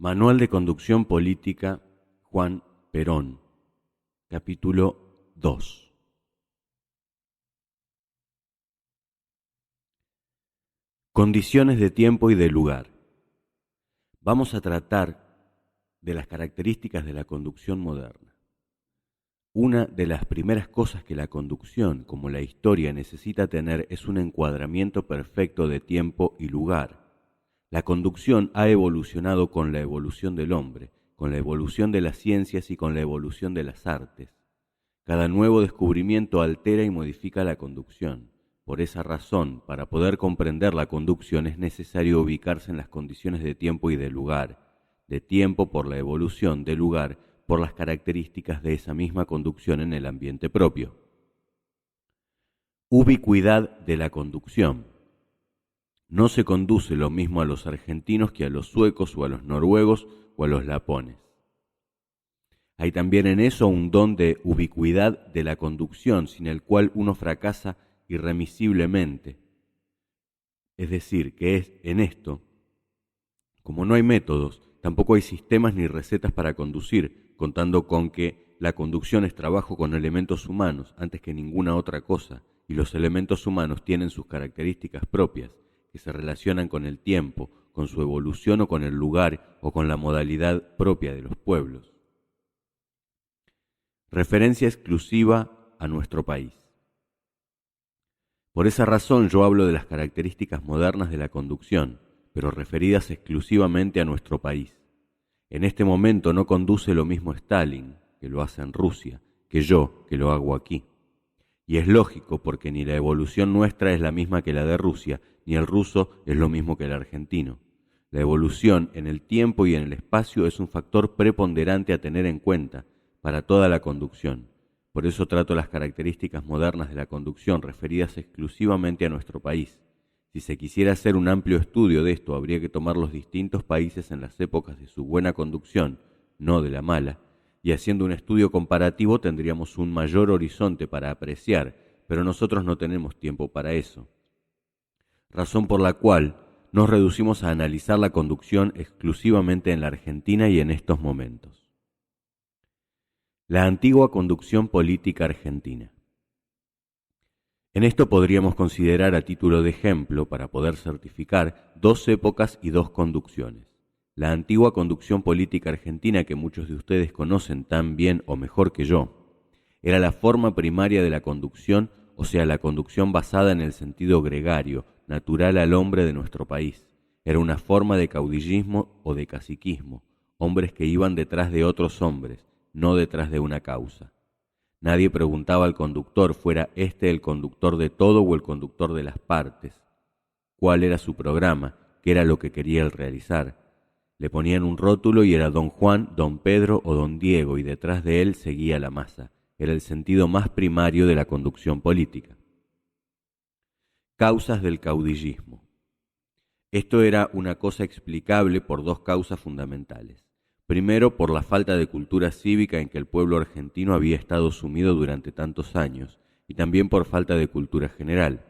Manual de Conducción Política, Juan Perón, capítulo 2. Condiciones de tiempo y de lugar. Vamos a tratar de las características de la conducción moderna. Una de las primeras cosas que la conducción, como la historia, necesita tener es un encuadramiento perfecto de tiempo y lugar. La conducción ha evolucionado con la evolución del hombre, con la evolución de las ciencias y con la evolución de las artes. Cada nuevo descubrimiento altera y modifica la conducción. Por esa razón, para poder comprender la conducción es necesario ubicarse en las condiciones de tiempo y de lugar. De tiempo por la evolución, de lugar por las características de esa misma conducción en el ambiente propio. Ubicuidad de la conducción. No se conduce lo mismo a los argentinos que a los suecos o a los noruegos o a los lapones. Hay también en eso un don de ubicuidad de la conducción, sin el cual uno fracasa irremisiblemente. Es decir, que es en esto, como no hay métodos, tampoco hay sistemas ni recetas para conducir, contando con que la conducción es trabajo con elementos humanos antes que ninguna otra cosa, y los elementos humanos tienen sus características propias, que se relacionan con el tiempo, con su evolución o con el lugar o con la modalidad propia de los pueblos. Referencia exclusiva a nuestro país. Por esa razón yo hablo de las características modernas de la conducción, pero referidas exclusivamente a nuestro país. En este momento no conduce lo mismo Stalin, que lo hace en Rusia, que yo, que lo hago aquí. Y es lógico porque ni la evolución nuestra es la misma que la de Rusia, ni el ruso es lo mismo que el argentino. La evolución en el tiempo y en el espacio es un factor preponderante a tener en cuenta para toda la conducción. Por eso trato las características modernas de la conducción referidas exclusivamente a nuestro país. Si se quisiera hacer un amplio estudio de esto, habría que tomar los distintos países en las épocas de su buena conducción, no de la mala, y haciendo un estudio comparativo tendríamos un mayor horizonte para apreciar, pero nosotros no tenemos tiempo para eso. Razón por la cual nos reducimos a analizar la conducción exclusivamente en la Argentina y en estos momentos. La antigua conducción política argentina. En esto podríamos considerar a título de ejemplo, para poder certificar, dos épocas y dos conducciones. La antigua conducción política argentina, que muchos de ustedes conocen tan bien o mejor que yo, era la forma primaria de la conducción, o sea, la conducción basada en el sentido gregario, natural al hombre de nuestro país. Era una forma de caudillismo o de caciquismo, hombres que iban detrás de otros hombres, no detrás de una causa. Nadie preguntaba al conductor, fuera este el conductor de todo o el conductor de las partes, cuál era su programa, qué era lo que quería él realizar. Le ponían un rótulo y era don Juan, don Pedro o don Diego, y detrás de él seguía la masa. Era el sentido más primario de la conducción política. Causas del caudillismo. Esto era una cosa explicable por dos causas fundamentales. Primero, por la falta de cultura cívica en que el pueblo argentino había estado sumido durante tantos años, y también por falta de cultura general.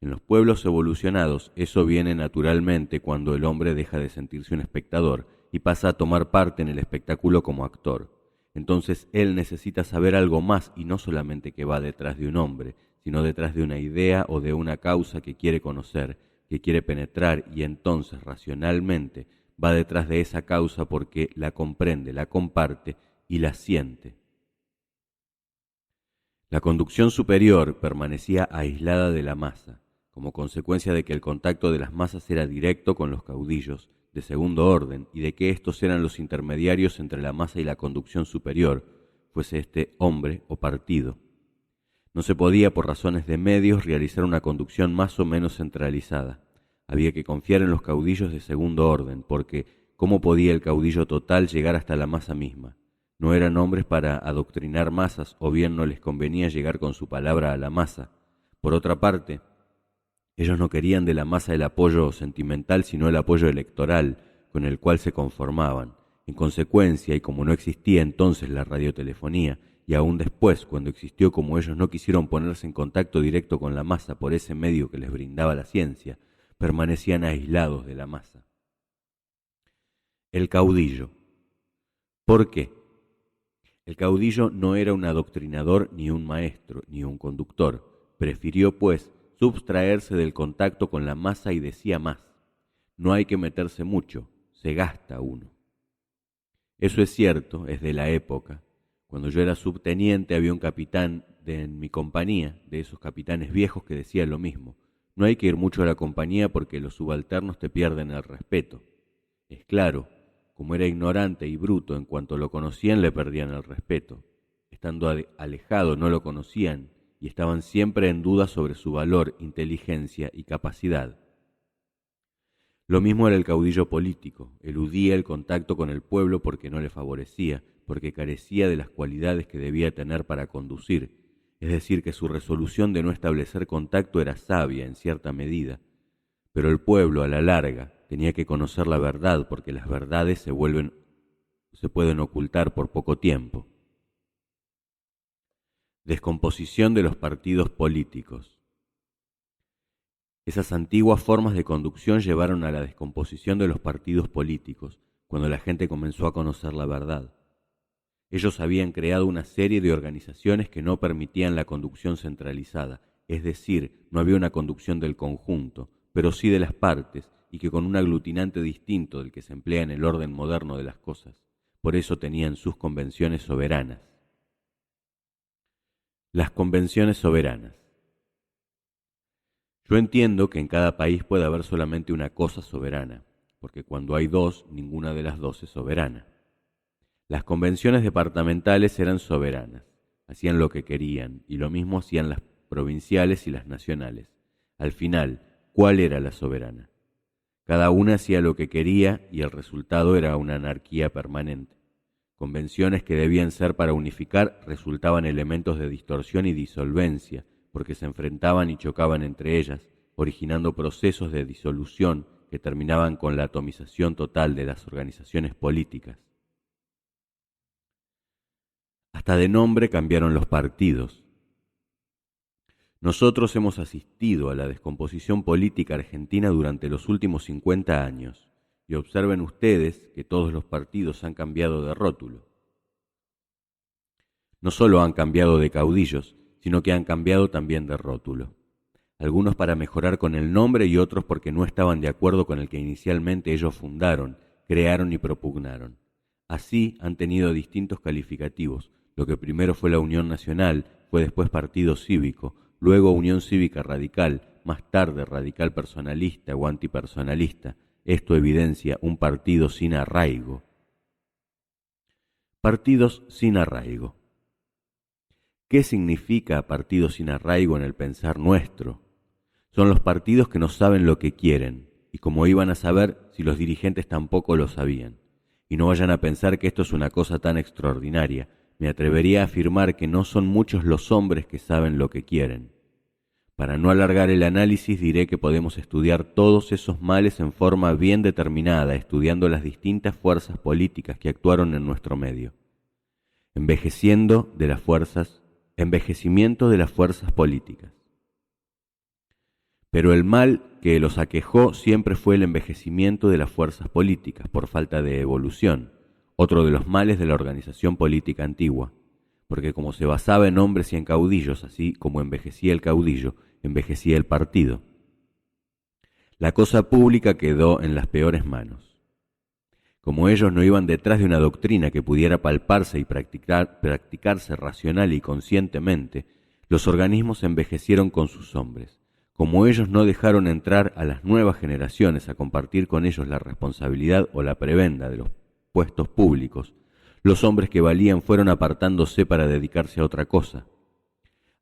En los pueblos evolucionados eso viene naturalmente cuando el hombre deja de sentirse un espectador y pasa a tomar parte en el espectáculo como actor. Entonces él necesita saber algo más y no solamente que va detrás de un hombre, sino detrás de una idea o de una causa que quiere conocer, que quiere penetrar, y entonces racionalmente va detrás de esa causa porque la comprende, la comparte y la siente. La conducción superior permanecía aislada de la masa, como consecuencia de que el contacto de las masas era directo con los caudillos, de segundo orden, y de que estos eran los intermediarios entre la masa y la conducción superior, fuese este hombre o partido. No se podía, por razones de medios, realizar una conducción más o menos centralizada. Había que confiar en los caudillos de segundo orden, porque ¿cómo podía el caudillo total llegar hasta la masa misma? No eran hombres para adoctrinar masas, o bien no les convenía llegar con su palabra a la masa. Por otra parte, ellos no querían de la masa el apoyo sentimental, sino el apoyo electoral, con el cual se conformaban. En consecuencia, y como no existía entonces la radiotelefonía, y aún después, cuando existió, como ellos no quisieron ponerse en contacto directo con la masa por ese medio que les brindaba la ciencia, permanecían aislados de la masa. El caudillo. ¿Por qué? El caudillo no era un adoctrinador, ni un maestro, ni un conductor. Prefirió, pues, subtraerse del contacto con la masa y decía más: no hay que meterse mucho, se gasta uno. Eso es cierto, es de la época. Cuando yo era subteniente había un capitán en mi compañía, de esos capitanes viejos, que decía lo mismo: no hay que ir mucho a la compañía porque los subalternos te pierden el respeto. Es claro, como era ignorante y bruto, en cuanto lo conocían le perdían el respeto. Estando alejado no lo conocían y estaban siempre en duda sobre su valor, inteligencia y capacidad. Lo mismo era el caudillo político: eludía el contacto con el pueblo porque no le favorecía, porque carecía de las cualidades que debía tener para conducir, es decir, que su resolución de no establecer contacto era sabia en cierta medida. Pero el pueblo, a la larga, tenía que conocer la verdad, porque las verdades se pueden ocultar por poco tiempo. Descomposición de los partidos políticos. Esas antiguas formas de conducción llevaron a la descomposición de los partidos políticos, cuando la gente comenzó a conocer la verdad. Ellos habían creado una serie de organizaciones que no permitían la conducción centralizada, es decir, no había una conducción del conjunto, pero sí de las partes, y que con un aglutinante distinto del que se emplea en el orden moderno de las cosas. Por eso tenían sus convenciones soberanas. Las convenciones soberanas. Yo entiendo que en cada país puede haber solamente una cosa soberana, porque cuando hay dos, ninguna de las dos es soberana. Las convenciones departamentales eran soberanas, hacían lo que querían, y lo mismo hacían las provinciales y las nacionales. Al final, ¿cuál era la soberana? Cada una hacía lo que quería y el resultado era una anarquía permanente. Convenciones que debían ser para unificar resultaban elementos de distorsión y disolvencia, porque se enfrentaban y chocaban entre ellas, originando procesos de disolución que terminaban con la atomización total de las organizaciones políticas. Hasta de nombre cambiaron los partidos. Nosotros hemos asistido a la descomposición política argentina durante los últimos 50 años, y observen ustedes que todos los partidos han cambiado de rótulo. No solo han cambiado de caudillos, sino que han cambiado también de rótulo. Algunos para mejorar con el nombre y otros porque no estaban de acuerdo con el que inicialmente ellos fundaron, crearon y propugnaron. Así han tenido distintos calificativos. Lo que primero fue la Unión Nacional, fue después Partido Cívico, luego Unión Cívica Radical, más tarde Radical Personalista o Antipersonalista. Esto evidencia un partido sin arraigo. Partidos sin arraigo. ¿Qué significa partido sin arraigo en el pensar nuestro? Son los partidos que no saben lo que quieren, y como iban a saber si los dirigentes tampoco lo sabían. Y no vayan a pensar que esto es una cosa tan extraordinaria. Me atrevería a afirmar que no son muchos los hombres que saben lo que quieren. Para no alargar el análisis, diré que podemos estudiar todos esos males en forma bien determinada, estudiando las distintas fuerzas políticas que actuaron en nuestro medio. Envejecimiento de las fuerzas políticas. Pero el mal que los aquejó siempre fue el envejecimiento de las fuerzas políticas por falta de evolución, otro de los males de la organización política antigua, porque como se basaba en hombres y en caudillos, así como envejecía el caudillo, envejecía el partido. La cosa pública quedó en las peores manos. Como ellos no iban detrás de una doctrina que pudiera palparse y practicarse racional y conscientemente, los organismos envejecieron con sus hombres. Como ellos no dejaron entrar a las nuevas generaciones a compartir con ellos la responsabilidad o la prebenda de los puestos públicos, los hombres que valían fueron apartándose para dedicarse a otra cosa.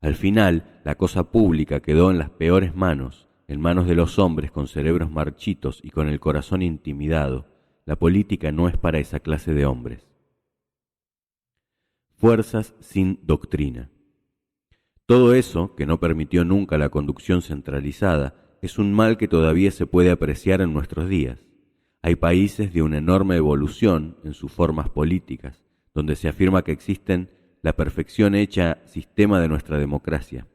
Al final, la cosa pública quedó en las peores manos, en manos de los hombres con cerebros marchitos y con el corazón intimidado. La política no es para esa clase de hombres. Fuerzas sin doctrina. Todo eso, que no permitió nunca la conducción centralizada, es un mal que todavía se puede apreciar en nuestros días. Hay países de una enorme evolución en sus formas políticas, donde se afirma que existen la perfección hecha sistema de nuestra democracia,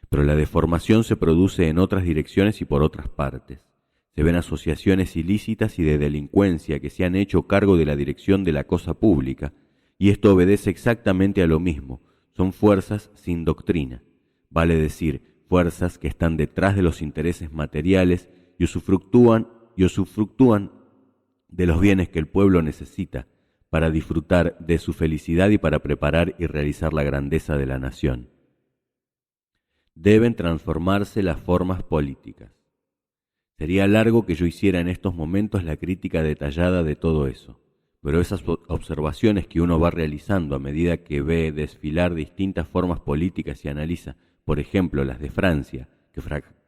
pero la deformación se produce en otras direcciones y por otras partes. Se ven asociaciones ilícitas y de delincuencia que se han hecho cargo de la dirección de la cosa pública, y esto obedece exactamente a lo mismo. Son fuerzas sin doctrina, vale decir, fuerzas que están detrás de los intereses materiales y usufructúan de los bienes que el pueblo necesita para disfrutar de su felicidad y para preparar y realizar la grandeza de la nación. Deben transformarse las formas políticas. Sería largo que yo hiciera en estos momentos la crítica detallada de todo eso, pero esas observaciones que uno va realizando a medida que ve desfilar distintas formas políticas y analiza, por ejemplo, las de Francia, que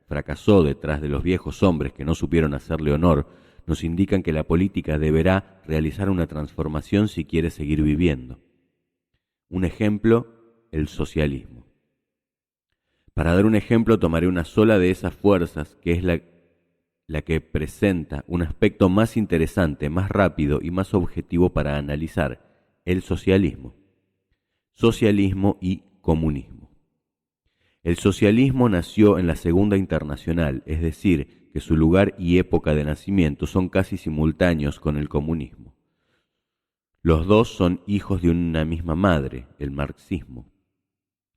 fracasó detrás de los viejos hombres que no supieron hacerle honor, nos indican que la política deberá realizar una transformación si quiere seguir viviendo. Un ejemplo, el socialismo. Para dar un ejemplo tomaré una sola de esas fuerzas, que es la que presenta un aspecto más interesante, más rápido y más objetivo para analizar: el socialismo. Socialismo y comunismo. El socialismo nació en la Segunda Internacional, es decir, que su lugar y época de nacimiento son casi simultáneos con el comunismo. Los dos son hijos de una misma madre, el marxismo.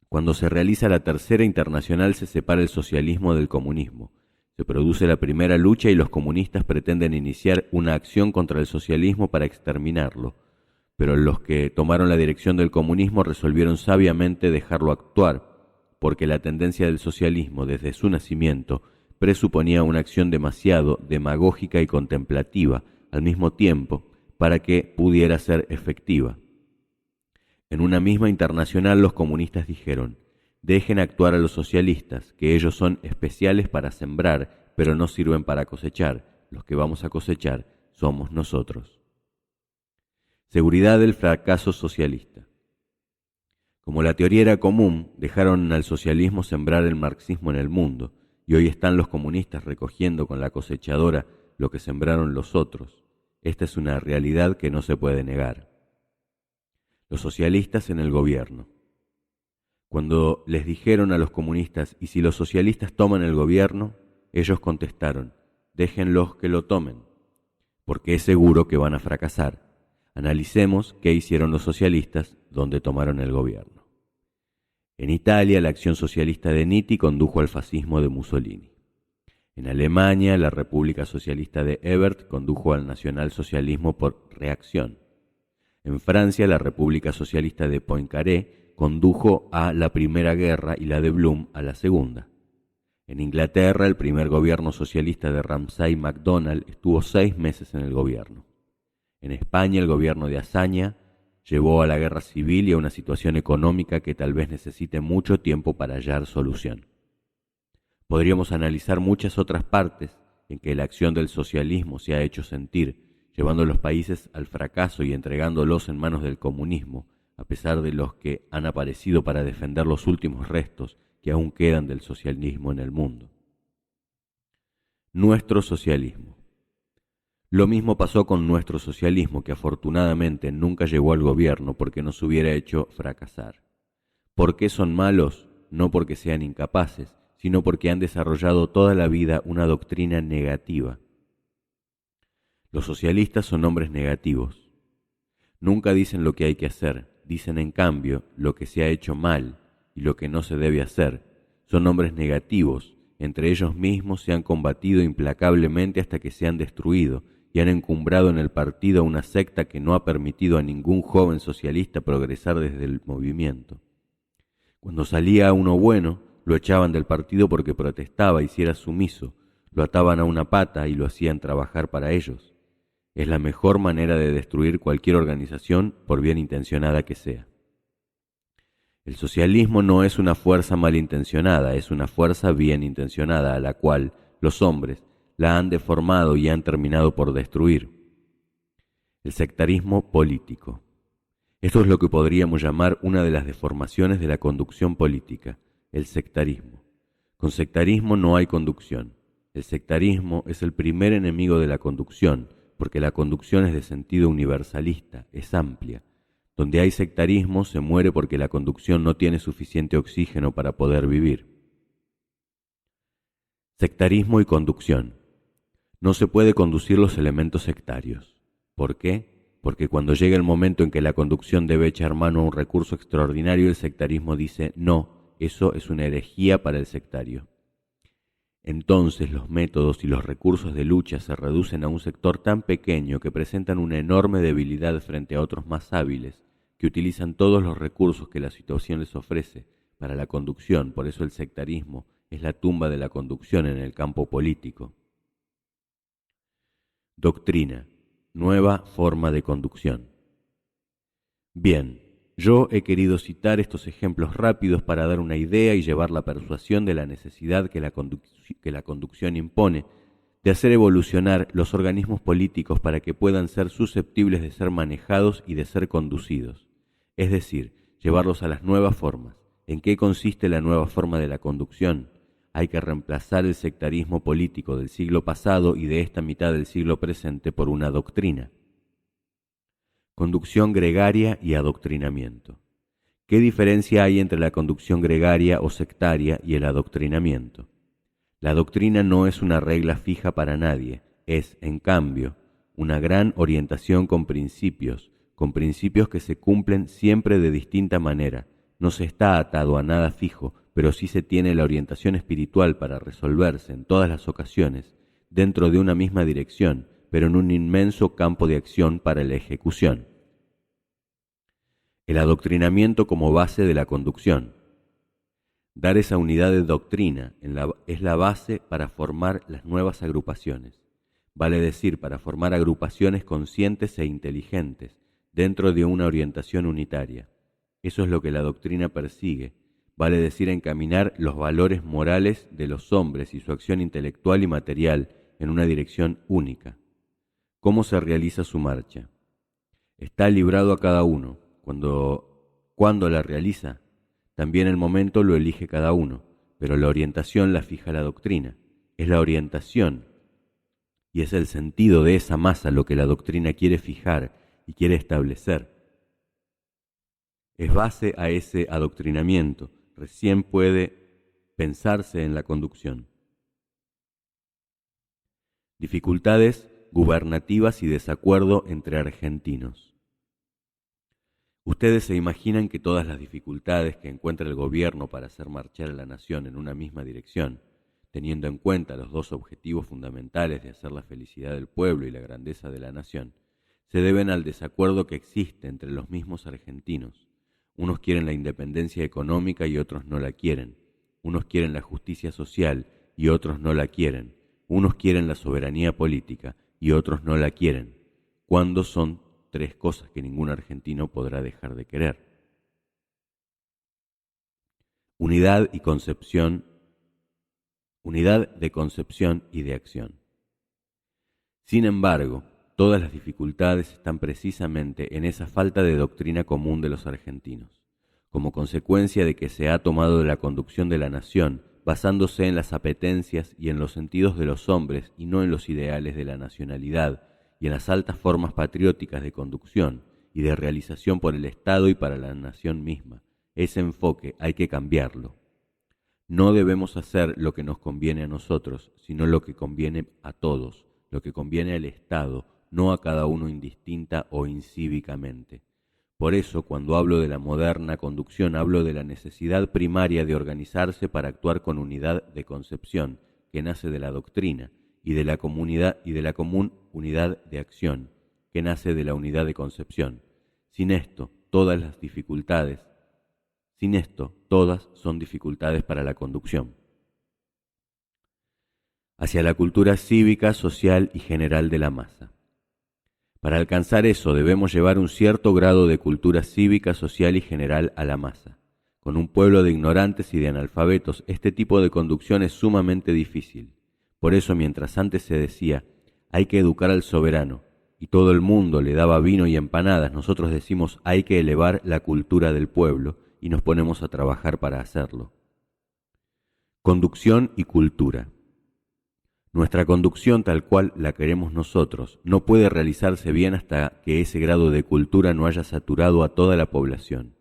Cuando se realiza la Tercera Internacional se separa el socialismo del comunismo. Se produce la primera lucha y los comunistas pretenden iniciar una acción contra el socialismo para exterminarlo, pero los que tomaron la dirección del comunismo resolvieron sabiamente dejarlo actuar, porque la tendencia del socialismo desde su nacimiento presuponía una acción demasiado demagógica y contemplativa al mismo tiempo para que pudiera ser efectiva. En una misma internacional los comunistas dijeron: dejen actuar a los socialistas, que ellos son especiales para sembrar, pero no sirven para cosechar. Los que vamos a cosechar somos nosotros. Seguridad del fracaso socialista. Como la teoría era común, dejaron al socialismo sembrar el marxismo en el mundo, y hoy están los comunistas recogiendo con la cosechadora lo que sembraron los otros. Esta es una realidad que no se puede negar. Los socialistas en el gobierno. Cuando les dijeron a los comunistas: ¿y si los socialistas toman el gobierno?, ellos contestaron: déjenlos que lo tomen, porque es seguro que van a fracasar. Analicemos qué hicieron los socialistas donde tomaron el gobierno. En Italia, la acción socialista de Nitti condujo al fascismo de Mussolini. En Alemania, la República Socialista de Ebert condujo al nacionalsocialismo por reacción. En Francia, la República Socialista de Poincaré condujo a la Primera Guerra y la de Blum a la Segunda. En Inglaterra, el primer gobierno socialista de Ramsay MacDonald estuvo 6 meses en el gobierno. En España, el gobierno de Azaña llevó a la guerra civil y a una situación económica que tal vez necesite mucho tiempo para hallar solución. Podríamos analizar muchas otras partes en que la acción del socialismo se ha hecho sentir, llevando a los países al fracaso y entregándolos en manos del comunismo, a pesar de los que han aparecido para defender los últimos restos que aún quedan del socialismo en el mundo. Nuestro socialismo. Lo mismo pasó con nuestro socialismo, que afortunadamente nunca llegó al gobierno porque nos hubiera hecho fracasar. ¿Por qué son malos? No porque sean incapaces, sino porque han desarrollado toda la vida una doctrina negativa. Los socialistas son hombres negativos. Nunca dicen lo que hay que hacer, dicen en cambio lo que se ha hecho mal y lo que no se debe hacer. Son hombres negativos, entre ellos mismos se han combatido implacablemente hasta que se han destruido y han encumbrado en el partido a una secta que no ha permitido a ningún joven socialista progresar desde el movimiento. Cuando salía uno bueno, lo echaban del partido porque protestaba y si era sumiso, lo ataban a una pata y lo hacían trabajar para ellos. Es la mejor manera de destruir cualquier organización, por bien intencionada que sea. El socialismo no es una fuerza malintencionada, es una fuerza bien intencionada a la cual los hombres la han deformado y han terminado por destruir. El sectarismo político. Esto es lo que podríamos llamar una de las deformaciones de la conducción política, el sectarismo. Con sectarismo no hay conducción. El sectarismo es el primer enemigo de la conducción, porque la conducción es de sentido universalista, es amplia. Donde hay sectarismo se muere porque la conducción no tiene suficiente oxígeno para poder vivir. Sectarismo y conducción. No se puede conducir los elementos sectarios. ¿Por qué? Porque cuando llega el momento en que la conducción debe echar mano a un recurso extraordinario, el sectarismo dice, no, eso es una herejía para el sectario. Entonces los métodos y los recursos de lucha se reducen a un sector tan pequeño que presentan una enorme debilidad frente a otros más hábiles, que utilizan todos los recursos que la situación les ofrece para la conducción. Por eso el sectarismo es la tumba de la conducción en el campo político. Doctrina, nueva forma de conducción. Bien, yo he querido citar estos ejemplos rápidos para dar una idea y llevar la persuasión de la necesidad que la conducción impone de hacer evolucionar los organismos políticos para que puedan ser susceptibles de ser manejados y de ser conducidos, es decir, llevarlos a las nuevas formas. ¿En qué consiste la nueva forma de la conducción? Hay que reemplazar el sectarismo político del siglo pasado y de esta mitad del siglo presente por una doctrina. Conducción gregaria y adoctrinamiento. ¿Qué diferencia hay entre la conducción gregaria o sectaria y el adoctrinamiento? La doctrina no es una regla fija para nadie, es, en cambio, una gran orientación con principios que se cumplen siempre de distinta manera. No se está atado a nada fijo, pero sí se tiene la orientación espiritual para resolverse en todas las ocasiones dentro de una misma dirección, pero en un inmenso campo de acción para la ejecución. El adoctrinamiento como base de la conducción. Dar esa unidad de doctrina es la base para formar las nuevas agrupaciones, vale decir, para formar agrupaciones conscientes e inteligentes dentro de una orientación unitaria. Eso es lo que la doctrina persigue, vale decir, encaminar los valores morales de los hombres y su acción intelectual y material en una dirección única. ¿Cómo se realiza su marcha? Está librado a cada uno. Cuando la realiza, también el momento lo elige cada uno, pero la orientación la fija la doctrina. Es la orientación y es el sentido de esa masa lo que la doctrina quiere fijar y quiere establecer. Es base a ese adoctrinamiento, recién puede pensarse en la conducción. Dificultades gubernativas y desacuerdo entre argentinos. Ustedes se imaginan que todas las dificultades que encuentra el gobierno para hacer marchar a la nación en una misma dirección, teniendo en cuenta los dos objetivos fundamentales de hacer la felicidad del pueblo y la grandeza de la nación, se deben al desacuerdo que existe entre los mismos argentinos. Unos quieren la independencia económica y otros no la quieren. Unos quieren la justicia social y otros no la quieren. Unos quieren la soberanía política y otros no la quieren. ¿Cuándo son tres cosas que ningún argentino podrá dejar de querer? Unidad de concepción y de acción. Sin embargo, todas las dificultades están precisamente en esa falta de doctrina común de los argentinos, como consecuencia de que se ha tomado de la conducción de la nación basándose en las apetencias y en los sentidos de los hombres y no en los ideales de la nacionalidad y en las altas formas patrióticas de conducción y de realización por el Estado y para la nación misma. Ese enfoque hay que cambiarlo. No debemos hacer lo que nos conviene a nosotros, sino lo que conviene a todos, lo que conviene al Estado, no a cada uno indistinta o incívicamente. Por eso, cuando hablo de la moderna conducción, hablo de la necesidad primaria de organizarse para actuar con unidad de concepción, que nace de la doctrina, y de la común unidad de acción, que nace de la unidad de concepción. Sin esto, todas son dificultades para la conducción. Hacia la cultura cívica, social y general de la masa. Para alcanzar eso debemos llevar un cierto grado de cultura cívica, social y general a la masa. Con un pueblo de ignorantes y de analfabetos, este tipo de conducción es sumamente difícil. Por eso, mientras antes se decía, hay que educar al soberano, y todo el mundo le daba vino y empanadas, nosotros decimos, hay que elevar la cultura del pueblo, y nos ponemos a trabajar para hacerlo. Conducción y cultura. Nuestra conducción tal cual la queremos nosotros no puede realizarse bien hasta que ese grado de cultura no haya saturado a toda la población.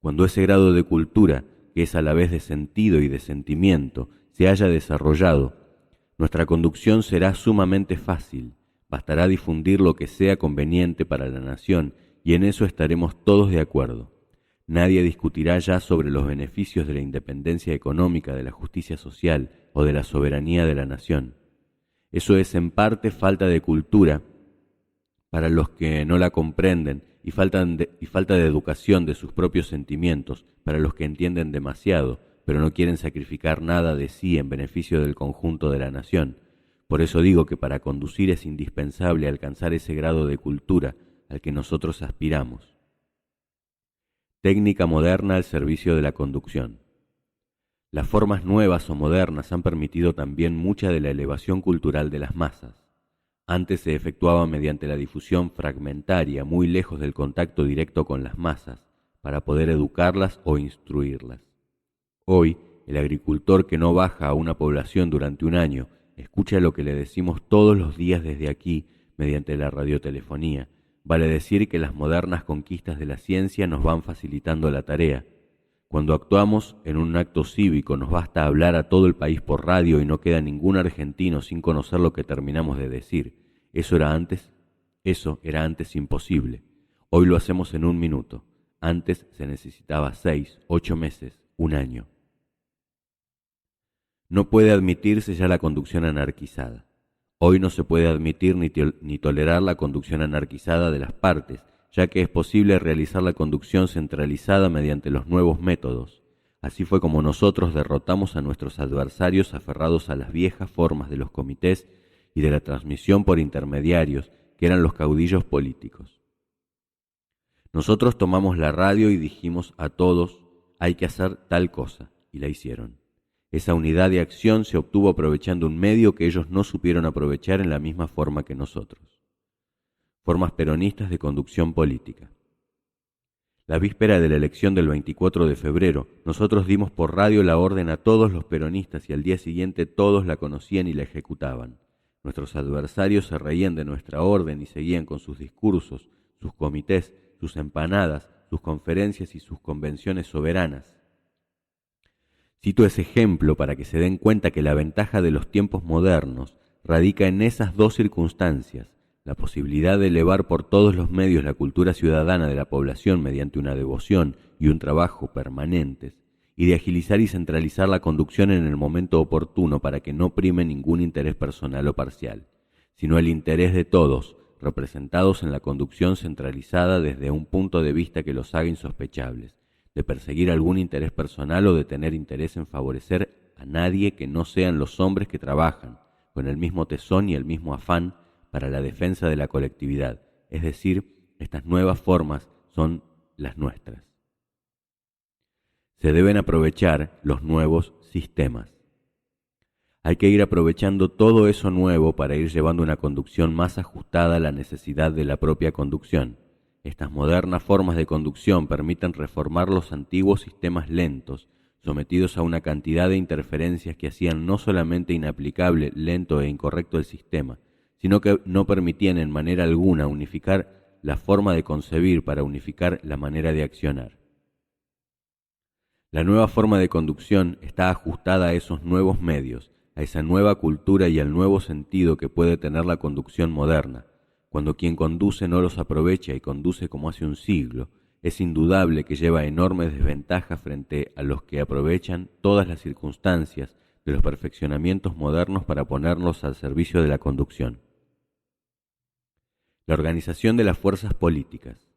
Cuando ese grado de cultura, que es a la vez de sentido y de sentimiento, se haya desarrollado, Nuestra conducción será sumamente fácil, bastará difundir lo que sea conveniente para la nación y en eso estaremos todos de acuerdo. Nadie discutirá ya sobre los beneficios de la independencia económica, de la justicia social o de la soberanía de la nación. Eso es en parte falta de cultura para los que no la comprenden y falta de educación de sus propios sentimientos para los que entienden demasiado, pero no quieren sacrificar nada de sí en beneficio del conjunto de la nación. Por eso digo que para conducir es indispensable alcanzar ese grado de cultura al que nosotros aspiramos. Técnica moderna al servicio de la conducción. Las formas nuevas o modernas han permitido también mucha de la elevación cultural de las masas. Antes se efectuaba mediante la difusión fragmentaria, muy lejos del contacto directo con las masas, para poder educarlas o instruirlas. Hoy, el agricultor que no baja a una población durante un año escucha lo que le decimos todos los días desde aquí mediante la radiotelefonía. Vale decir que las modernas conquistas de la ciencia nos van facilitando la tarea. Cuando actuamos en un acto cívico nos basta hablar a todo el país por radio y no queda ningún argentino sin conocer lo que terminamos de decir. Eso era antes imposible. Hoy lo hacemos en un minuto. Antes se necesitaba 6, 8 meses, un año. No puede admitirse ya la conducción anarquizada. Hoy no se puede admitir ni tolerar la conducción anarquizada de las partes, ya que es posible realizar la conducción centralizada mediante los nuevos métodos. Así fue como nosotros derrotamos a nuestros adversarios aferrados a las viejas formas de los comités y de la transmisión por intermediarios, que eran los caudillos políticos. Nosotros tomamos la radio y dijimos a todos, hay que hacer tal cosa, y la hicieron. Esa unidad de acción se obtuvo aprovechando un medio que ellos no supieron aprovechar en la misma forma que nosotros. Formas peronistas de conducción política. La víspera de la elección del 24 de febrero, nosotros dimos por radio la orden a todos los peronistas y al día siguiente todos la conocían y la ejecutaban. Nuestros adversarios se reían de nuestra orden y seguían con sus discursos, sus comités, sus empanadas, sus conferencias y sus convenciones soberanas. Cito ese ejemplo para que se den cuenta que la ventaja de los tiempos modernos radica en esas dos circunstancias, la posibilidad de elevar por todos los medios la cultura ciudadana de la población mediante una devoción y un trabajo permanentes, y de agilizar y centralizar la conducción en el momento oportuno para que no prime ningún interés personal o parcial, sino el interés de todos, representados en la conducción centralizada desde un punto de vista que los haga insospechables, de perseguir algún interés personal o de tener interés en favorecer a nadie que no sean los hombres que trabajan con el mismo tesón y el mismo afán para la defensa de la colectividad, es decir, estas nuevas formas son las nuestras. Se deben aprovechar los nuevos sistemas. Hay que ir aprovechando todo eso nuevo para ir llevando una conducción más ajustada a la necesidad de la propia conducción. Estas modernas formas de conducción permiten reformar los antiguos sistemas lentos, sometidos a una cantidad de interferencias que hacían no solamente inaplicable, lento e incorrecto el sistema, sino que no permitían en manera alguna unificar la forma de concebir para unificar la manera de accionar. La nueva forma de conducción está ajustada a esos nuevos medios, a esa nueva cultura y al nuevo sentido que puede tener la conducción moderna. Cuando quien conduce no los aprovecha y conduce como hace un siglo, es indudable que lleva enormes desventajas frente a los que aprovechan todas las circunstancias de los perfeccionamientos modernos para ponerlos al servicio de la conducción. La organización de las fuerzas políticas.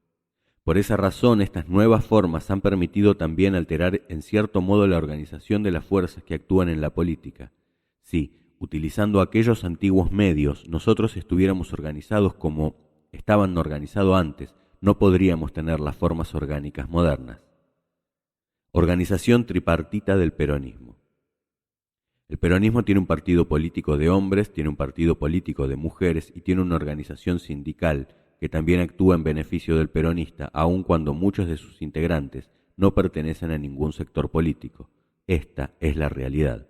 Por esa razón, estas nuevas formas han permitido también alterar en cierto modo la organización de las fuerzas que actúan en la política. Sí, utilizando aquellos antiguos medios, nosotros estuviéramos organizados como estaban organizados antes, no podríamos tener las formas orgánicas modernas. Organización tripartita del peronismo. El peronismo tiene un partido político de hombres, tiene un partido político de mujeres y tiene una organización sindical que también actúa en beneficio del peronista, aun cuando muchos de sus integrantes no pertenecen a ningún sector político. Esta es la realidad.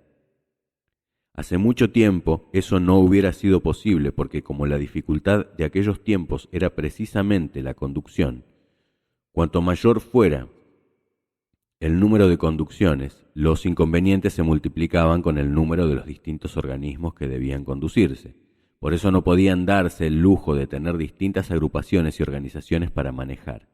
Hace mucho tiempo eso no hubiera sido posible porque como la dificultad de aquellos tiempos era precisamente la conducción, cuanto mayor fuera el número de conducciones, los inconvenientes se multiplicaban con el número de los distintos organismos que debían conducirse. Por eso no podían darse el lujo de tener distintas agrupaciones y organizaciones para manejar.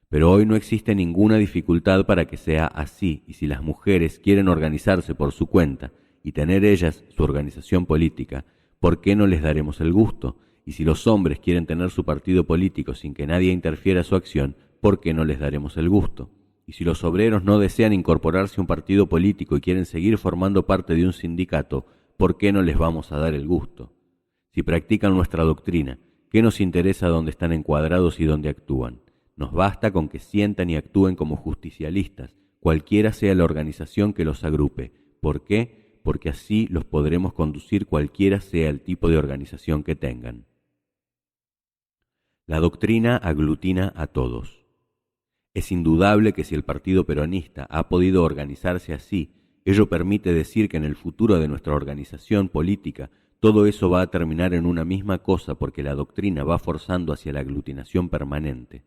Pero hoy no existe ninguna dificultad para que sea así, y si las mujeres quieren organizarse por su cuenta y tener ellas su organización política, ¿por qué no les daremos el gusto? Y si los hombres quieren tener su partido político sin que nadie interfiera su acción, ¿por qué no les daremos el gusto? Y si los obreros no desean incorporarse a un partido político y quieren seguir formando parte de un sindicato, ¿por qué no les vamos a dar el gusto? Si practican nuestra doctrina, ¿qué nos interesa dónde están encuadrados y dónde actúan? Nos basta con que sientan y actúen como justicialistas, cualquiera sea la organización que los agrupe. ¿Por qué? Porque así los podremos conducir cualquiera sea el tipo de organización que tengan. La doctrina aglutina a todos. Es indudable que si el Partido Peronista ha podido organizarse así, ello permite decir que en el futuro de nuestra organización política todo eso va a terminar en una misma cosa porque la doctrina va forzando hacia la aglutinación permanente.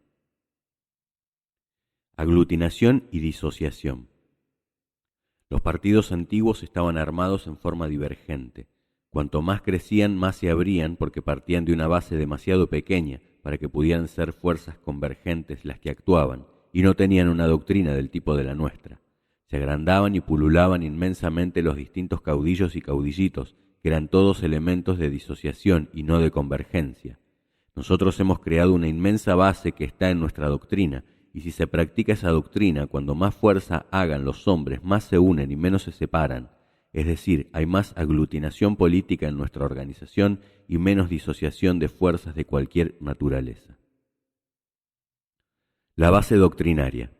Aglutinación y disociación. Los partidos antiguos estaban armados en forma divergente. Cuanto más crecían, más se abrían porque partían de una base demasiado pequeña para que pudieran ser fuerzas convergentes las que actuaban, y no tenían una doctrina del tipo de la nuestra. Se agrandaban y pululaban inmensamente los distintos caudillos y caudillitos, que eran todos elementos de disociación y no de convergencia. Nosotros hemos creado una inmensa base que está en nuestra doctrina, y si se practica esa doctrina, cuando más fuerza hagan los hombres, más se unen y menos se separan. Es decir, hay más aglutinación política en nuestra organización y menos disociación de fuerzas de cualquier naturaleza. La base doctrinaria.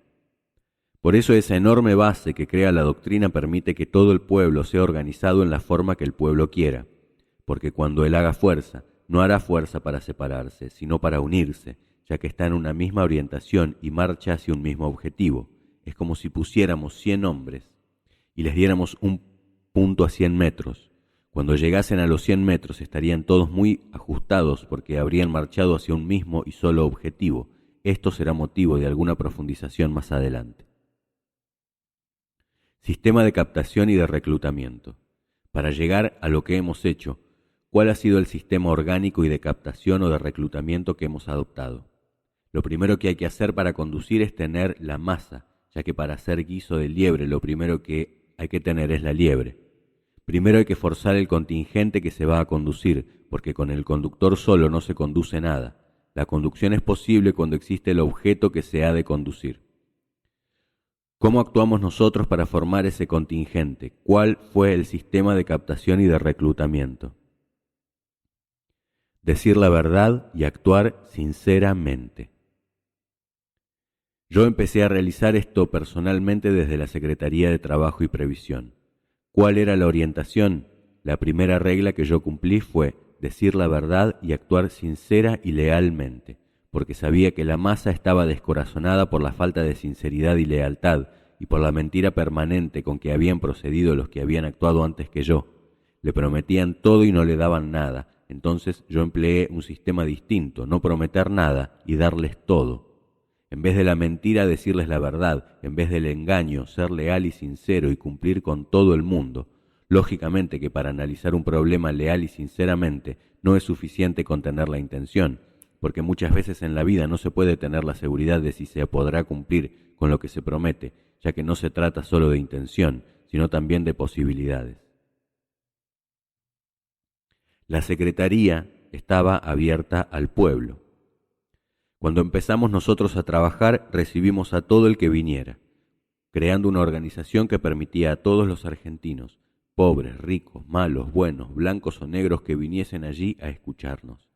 Por eso esa enorme base que crea la doctrina permite que todo el pueblo sea organizado en la forma que el pueblo quiera, porque cuando él haga fuerza, no hará fuerza para separarse, sino para unirse, ya que está en una misma orientación y marcha hacia un mismo objetivo. Es como si pusiéramos 100 hombres y les diéramos un punto a 100 metros. Cuando llegasen a los 100 metros estarían todos muy ajustados porque habrían marchado hacia un mismo y solo objetivo. Esto será motivo de alguna profundización más adelante. Sistema de captación y de reclutamiento. Para llegar a lo que hemos hecho, ¿cuál ha sido el sistema orgánico y de captación o de reclutamiento que hemos adoptado? Lo primero que hay que hacer para conducir es tener la masa, ya que para hacer guiso de liebre lo primero que hay que tener es la liebre. Primero hay que forzar el contingente que se va a conducir, porque con el conductor solo no se conduce nada. La conducción es posible cuando existe el objeto que se ha de conducir. ¿Cómo actuamos nosotros para formar ese contingente? ¿Cuál fue el sistema de captación y de reclutamiento? Decir la verdad y actuar sinceramente. Yo empecé a realizar esto personalmente desde la Secretaría de Trabajo y Previsión. ¿Cuál era la orientación? La primera regla que yo cumplí fue decir la verdad y actuar sincera y lealmente, porque sabía que la masa estaba descorazonada por la falta de sinceridad y lealtad y por la mentira permanente con que habían procedido los que habían actuado antes que yo. Le prometían todo y no le daban nada. Entonces yo empleé un sistema distinto, no prometer nada y darles todo. En vez de la mentira, decirles la verdad, en vez del engaño, ser leal y sincero y cumplir con todo el mundo. Lógicamente que para analizar un problema leal y sinceramente no es suficiente con tener la intención, porque muchas veces en la vida no se puede tener la seguridad de si se podrá cumplir con lo que se promete, ya que no se trata solo de intención, sino también de posibilidades. La Secretaría estaba abierta al pueblo. Cuando empezamos nosotros a trabajar, recibimos a todo el que viniera, creando una organización que permitía a todos los argentinos, pobres, ricos, malos, buenos, blancos o negros, que viniesen allí a escucharnos.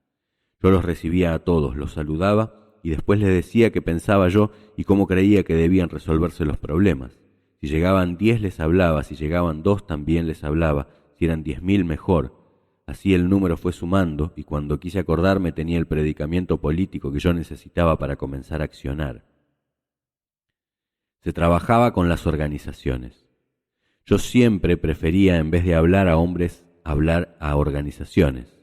Yo los recibía a todos, los saludaba y después les decía qué pensaba yo y cómo creía que debían resolverse los problemas. Si llegaban 10 les hablaba, si llegaban 2 también les hablaba, si eran 10.000 mejor. Así el número fue sumando y cuando quise acordarme tenía el predicamento político que yo necesitaba para comenzar a accionar. Se trabajaba con las organizaciones. Yo siempre prefería, en vez de hablar a hombres, hablar a organizaciones.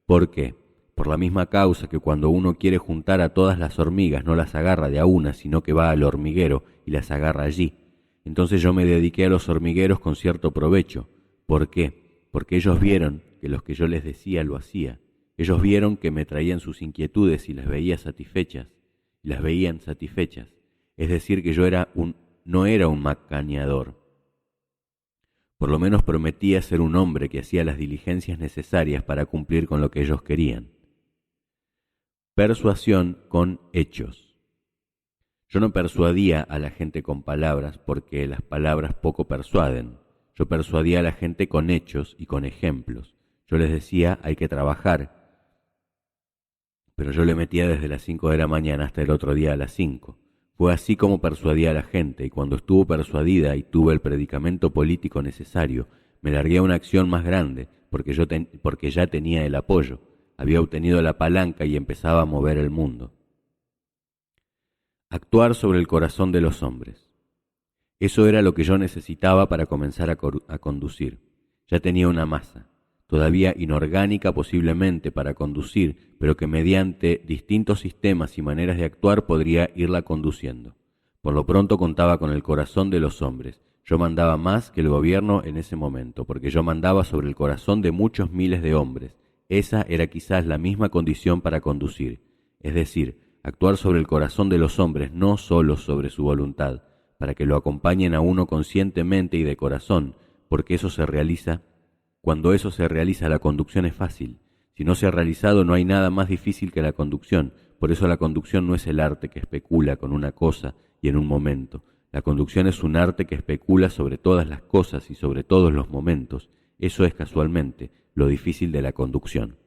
¿Por qué? Por la misma causa que cuando uno quiere juntar a todas las hormigas no las agarra de a una, sino que va al hormiguero y las agarra allí. Entonces yo me dediqué a los hormigueros con cierto provecho. ¿Por qué? Porque ellos vieron que lo que yo les decía lo hacía. Ellos vieron que me traían sus inquietudes y las veían satisfechas. Es decir, que yo no era un macaneador. Por lo menos prometía ser un hombre que hacía las diligencias necesarias para cumplir con lo que ellos querían. Persuasión con hechos. Yo no persuadía a la gente con palabras porque las palabras poco persuaden. Yo persuadía a la gente con hechos y con ejemplos. Yo les decía, hay que trabajar, pero yo le metía desde las 5 de la mañana hasta el otro día a las 5. Fue así como persuadí a la gente, y cuando estuvo persuadida y tuve el predicamento político necesario, me largué a una acción más grande, porque ya tenía el apoyo, había obtenido la palanca y empezaba a mover el mundo. Actuar sobre el corazón de los hombres. Eso era lo que yo necesitaba para comenzar a conducir. Ya tenía una masa, todavía inorgánica posiblemente para conducir, pero que mediante distintos sistemas y maneras de actuar podría irla conduciendo. Por lo pronto contaba con el corazón de los hombres. Yo mandaba más que el gobierno en ese momento, porque yo mandaba sobre el corazón de muchos miles de hombres. Esa era quizás la misma condición para conducir, es decir, actuar sobre el corazón de los hombres, no solo sobre su voluntad, para que lo acompañen a uno conscientemente y de corazón, porque eso se realiza. Cuando eso se realiza, la conducción es fácil. Si no se ha realizado, no hay nada más difícil que la conducción. Por eso la conducción no es el arte que especula con una cosa y en un momento. La conducción es un arte que especula sobre todas las cosas y sobre todos los momentos. Eso es casualmente lo difícil de la conducción.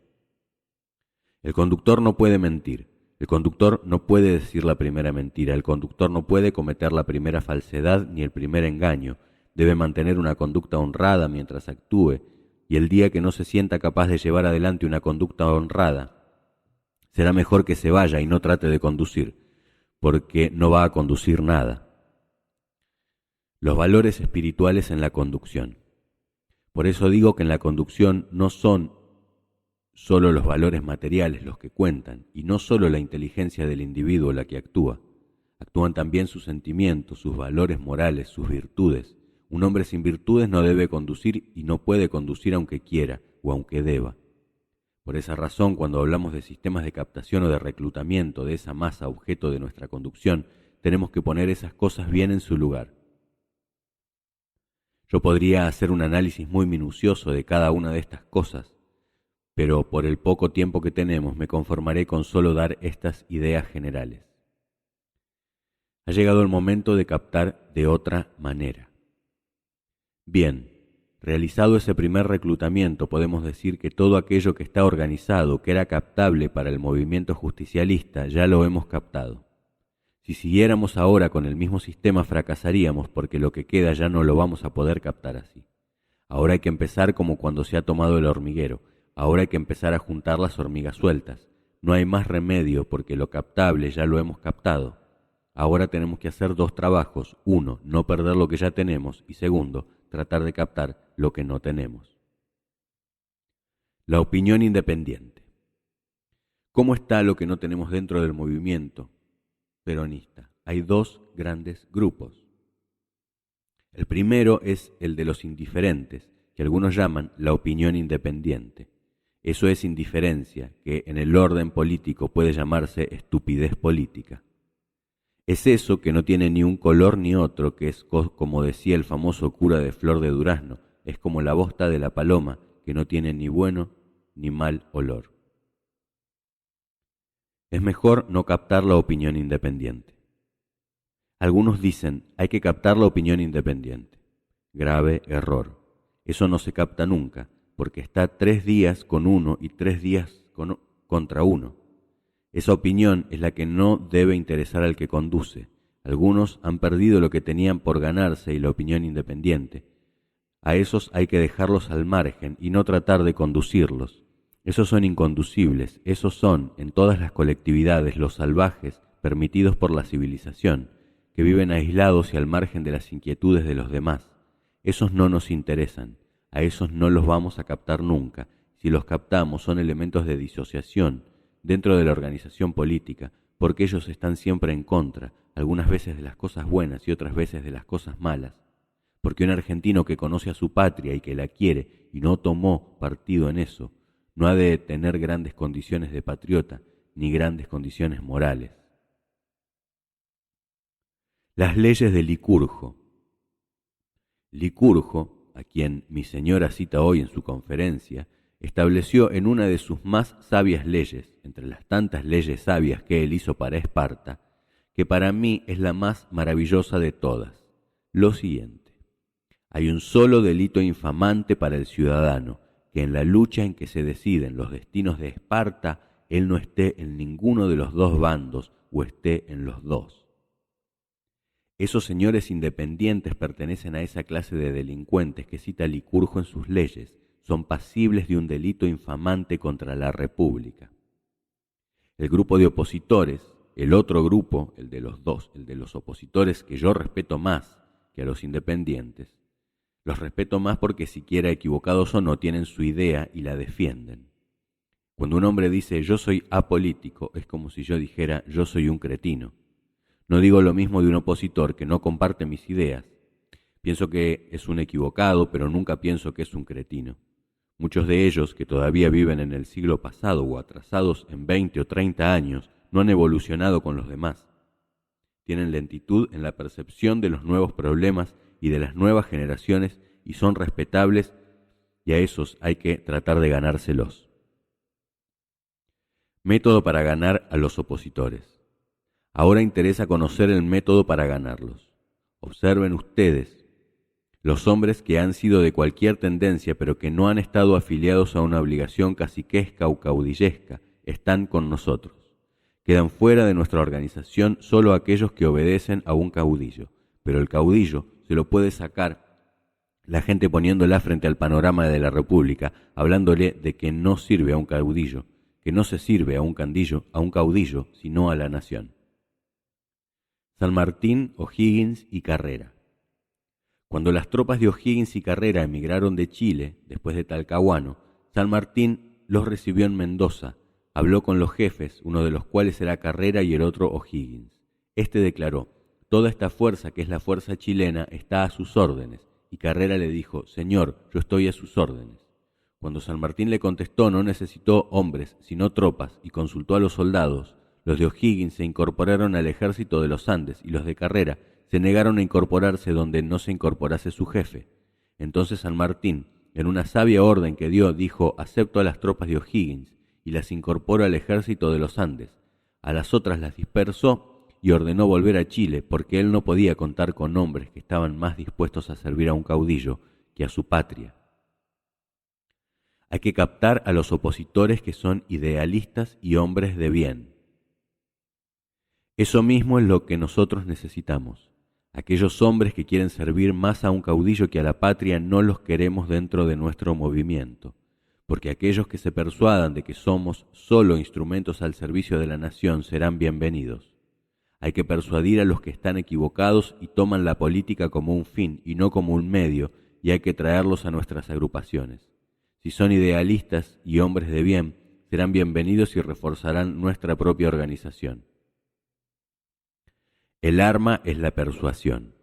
El conductor no puede mentir. El conductor no puede decir la primera mentira. El conductor no puede cometer la primera falsedad ni el primer engaño. Debe mantener una conducta honrada mientras actúe. Y el día que no se sienta capaz de llevar adelante una conducta honrada, será mejor que se vaya y no trate de conducir, porque no va a conducir nada. Los valores espirituales en la conducción. Por eso digo que en la conducción no son solo los valores materiales los que cuentan, y no solo la inteligencia del individuo la que actúa. Actúan también sus sentimientos, sus valores morales, sus virtudes. Un hombre sin virtudes no debe conducir y no puede conducir aunque quiera o aunque deba. Por esa razón, cuando hablamos de sistemas de captación o de reclutamiento de esa masa objeto de nuestra conducción, tenemos que poner esas cosas bien en su lugar. Yo podría hacer un análisis muy minucioso de cada una de estas cosas, pero por el poco tiempo que tenemos me conformaré con solo dar estas ideas generales. Ha llegado el momento de captar de otra manera. Bien, realizado ese primer reclutamiento, podemos decir que todo aquello que está organizado, que era captable para el movimiento justicialista, ya lo hemos captado. Si siguiéramos ahora con el mismo sistema, fracasaríamos porque lo que queda ya no lo vamos a poder captar así. Ahora hay que empezar como cuando se ha tomado el hormiguero. Ahora hay que empezar a juntar las hormigas sueltas. No hay más remedio porque lo captable ya lo hemos captado. Ahora tenemos que hacer dos trabajos. Uno, no perder lo que ya tenemos. Y segundo, tratar de captar lo que no tenemos. La opinión independiente. ¿Cómo está lo que no tenemos dentro del movimiento peronista? Hay dos grandes grupos. El primero es el de los indiferentes, que algunos llaman la opinión independiente. Eso es indiferencia, que en el orden político puede llamarse estupidez política. Es eso que no tiene ni un color ni otro, que es como decía el famoso cura de Flor de Durazno, es como la bosta de la paloma, que no tiene ni bueno ni mal olor. Es mejor no captar la opinión independiente. Algunos dicen, hay que captar la opinión independiente. Grave error. Eso no se capta nunca, porque está 3 días con uno y 3 días contra uno. Esa opinión es la que no debe interesar al que conduce. Algunos han perdido lo que tenían por ganarse y la opinión independiente. A esos hay que dejarlos al margen y no tratar de conducirlos. Esos son inconducibles, esos son, en todas las colectividades, los salvajes permitidos por la civilización, que viven aislados y al margen de las inquietudes de los demás. Esos no nos interesan, a esos no los vamos a captar nunca. Si los captamos son elementos de disociación dentro de la organización política, porque ellos están siempre en contra, algunas veces de las cosas buenas y otras veces de las cosas malas. Porque un argentino que conoce a su patria y que la quiere y no tomó partido en eso, no ha de tener grandes condiciones de patriota ni grandes condiciones morales. Las leyes de Licurgo. Licurgo, a quien mi señora cita hoy en su conferencia, estableció en una de sus más sabias leyes, entre las tantas leyes sabias que él hizo para Esparta, que para mí es la más maravillosa de todas, lo siguiente: hay un solo delito infamante para el ciudadano, que en la lucha en que se deciden los destinos de Esparta, él no esté en ninguno de los dos bandos o esté en los dos. Esos señores independientes pertenecen a esa clase de delincuentes que cita Licurgo en sus leyes, son pasibles de un delito infamante contra la República. El grupo de opositores, el otro grupo, el de los opositores que yo respeto más que a los independientes, los respeto más porque siquiera equivocados o no tienen su idea y la defienden. Cuando un hombre dice yo soy apolítico, es como si yo dijera yo soy un cretino. No digo lo mismo de un opositor que no comparte mis ideas. Pienso que es un equivocado, pero nunca pienso que es un cretino. Muchos de ellos, que todavía viven en el siglo pasado o atrasados en 20 o 30 años, no han evolucionado con los demás. Tienen lentitud en la percepción de los nuevos problemas y de las nuevas generaciones y son respetables, y a esos hay que tratar de ganárselos. Método para ganar a los opositores. Ahora interesa conocer el método para ganarlos. Observen ustedes, los hombres que han sido de cualquier tendencia pero que no han estado afiliados a una obligación caciquesca o caudillesca, están con nosotros. Quedan fuera de nuestra organización solo aquellos que obedecen a un caudillo, pero el caudillo se lo puede sacar la gente poniéndola frente al panorama de la República, hablándole de que no sirve a un caudillo, que no se sirve a un caudillo, sino a la nación. San Martín, O'Higgins y Carrera. Cuando las tropas de O'Higgins y Carrera emigraron de Chile, después de Talcahuano, San Martín los recibió en Mendoza, habló con los jefes, uno de los cuales era Carrera y el otro O'Higgins. Este declaró: toda esta fuerza, que es la fuerza chilena, está a sus órdenes. Y Carrera le dijo: Señor, yo estoy a sus órdenes. Cuando San Martín le contestó, no necesitó hombres, sino tropas, y consultó a los soldados, los de O'Higgins se incorporaron al ejército de los Andes, y los de Carrera se negaron a incorporarse donde no se incorporase su jefe. Entonces San Martín, en una sabia orden que dio, dijo: acepto a las tropas de O'Higgins, y las incorporo al ejército de los Andes. A las otras las dispersó, y ordenó volver a Chile, porque él no podía contar con hombres que estaban más dispuestos a servir a un caudillo que a su patria. Hay que captar a los opositores que son idealistas y hombres de bien. Eso mismo es lo que nosotros necesitamos. Aquellos hombres que quieren servir más a un caudillo que a la patria no los queremos dentro de nuestro movimiento, porque aquellos que se persuadan de que somos solo instrumentos al servicio de la nación serán bienvenidos. Hay que persuadir a los que están equivocados y toman la política como un fin y no como un medio, y hay que traerlos a nuestras agrupaciones. Si son idealistas y hombres de bien, serán bienvenidos y reforzarán nuestra propia organización. El arma es la persuasión.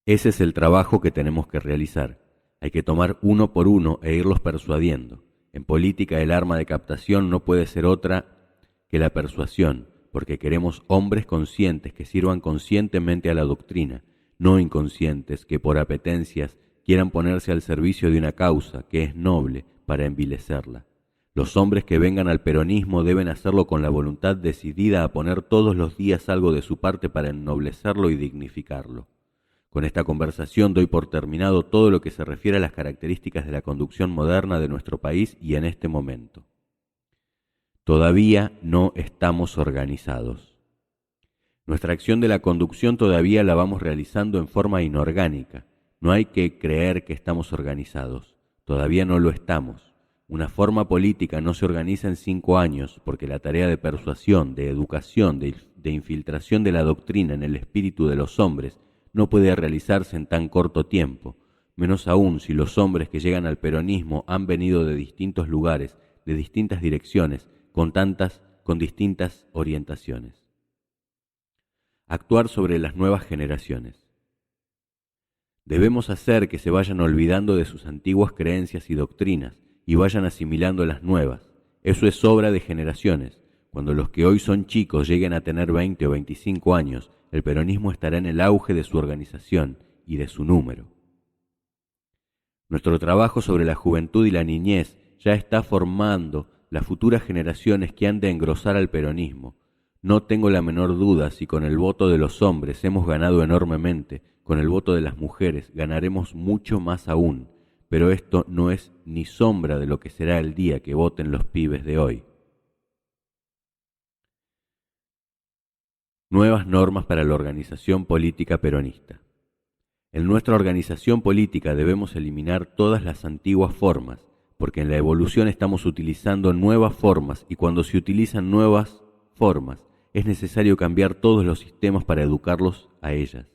Ese es el trabajo que tenemos que realizar. Hay que tomar uno por uno e irlos persuadiendo. En política el arma de captación no puede ser otra que la persuasión, porque queremos hombres conscientes que sirvan conscientemente a la doctrina, no inconscientes que por apetencias quieran ponerse al servicio de una causa que es noble para envilecerla. Los hombres que vengan al peronismo deben hacerlo con la voluntad decidida a poner todos los días algo de su parte para ennoblecerlo y dignificarlo. Con esta conversación doy por terminado todo lo que se refiere a las características de la conducción moderna de nuestro país y en este momento. Todavía no estamos organizados. Nuestra acción de la conducción todavía la vamos realizando en forma inorgánica. No hay que creer que estamos organizados. Todavía no lo estamos. Una forma política no se organiza en 5 años porque la tarea de persuasión, de educación, de infiltración de la doctrina en el espíritu de los hombres no puede realizarse en tan corto tiempo, menos aún si los hombres que llegan al peronismo han venido de distintos lugares, de distintas direcciones, con tantas con distintas orientaciones. Actuar sobre las nuevas generaciones. Debemos hacer que se vayan olvidando de sus antiguas creencias y doctrinas y vayan asimilando las nuevas. Eso es obra de generaciones. Cuando los que hoy son chicos lleguen a tener 20 o 25 años, el peronismo estará en el auge de su organización y de su número. Nuestro trabajo sobre la juventud y la niñez ya está formando las futuras generaciones que han de engrosar al peronismo. No tengo la menor duda si con el voto de los hombres hemos ganado enormemente, con el voto de las mujeres ganaremos mucho más aún, pero esto no es ni sombra de lo que será el día que voten los pibes de hoy. Nuevas normas para la organización política peronista. En nuestra organización política debemos eliminar todas las antiguas formas, porque en la evolución estamos utilizando nuevas formas y cuando se utilizan nuevas formas es necesario cambiar todos los sistemas para educarlos a ellas.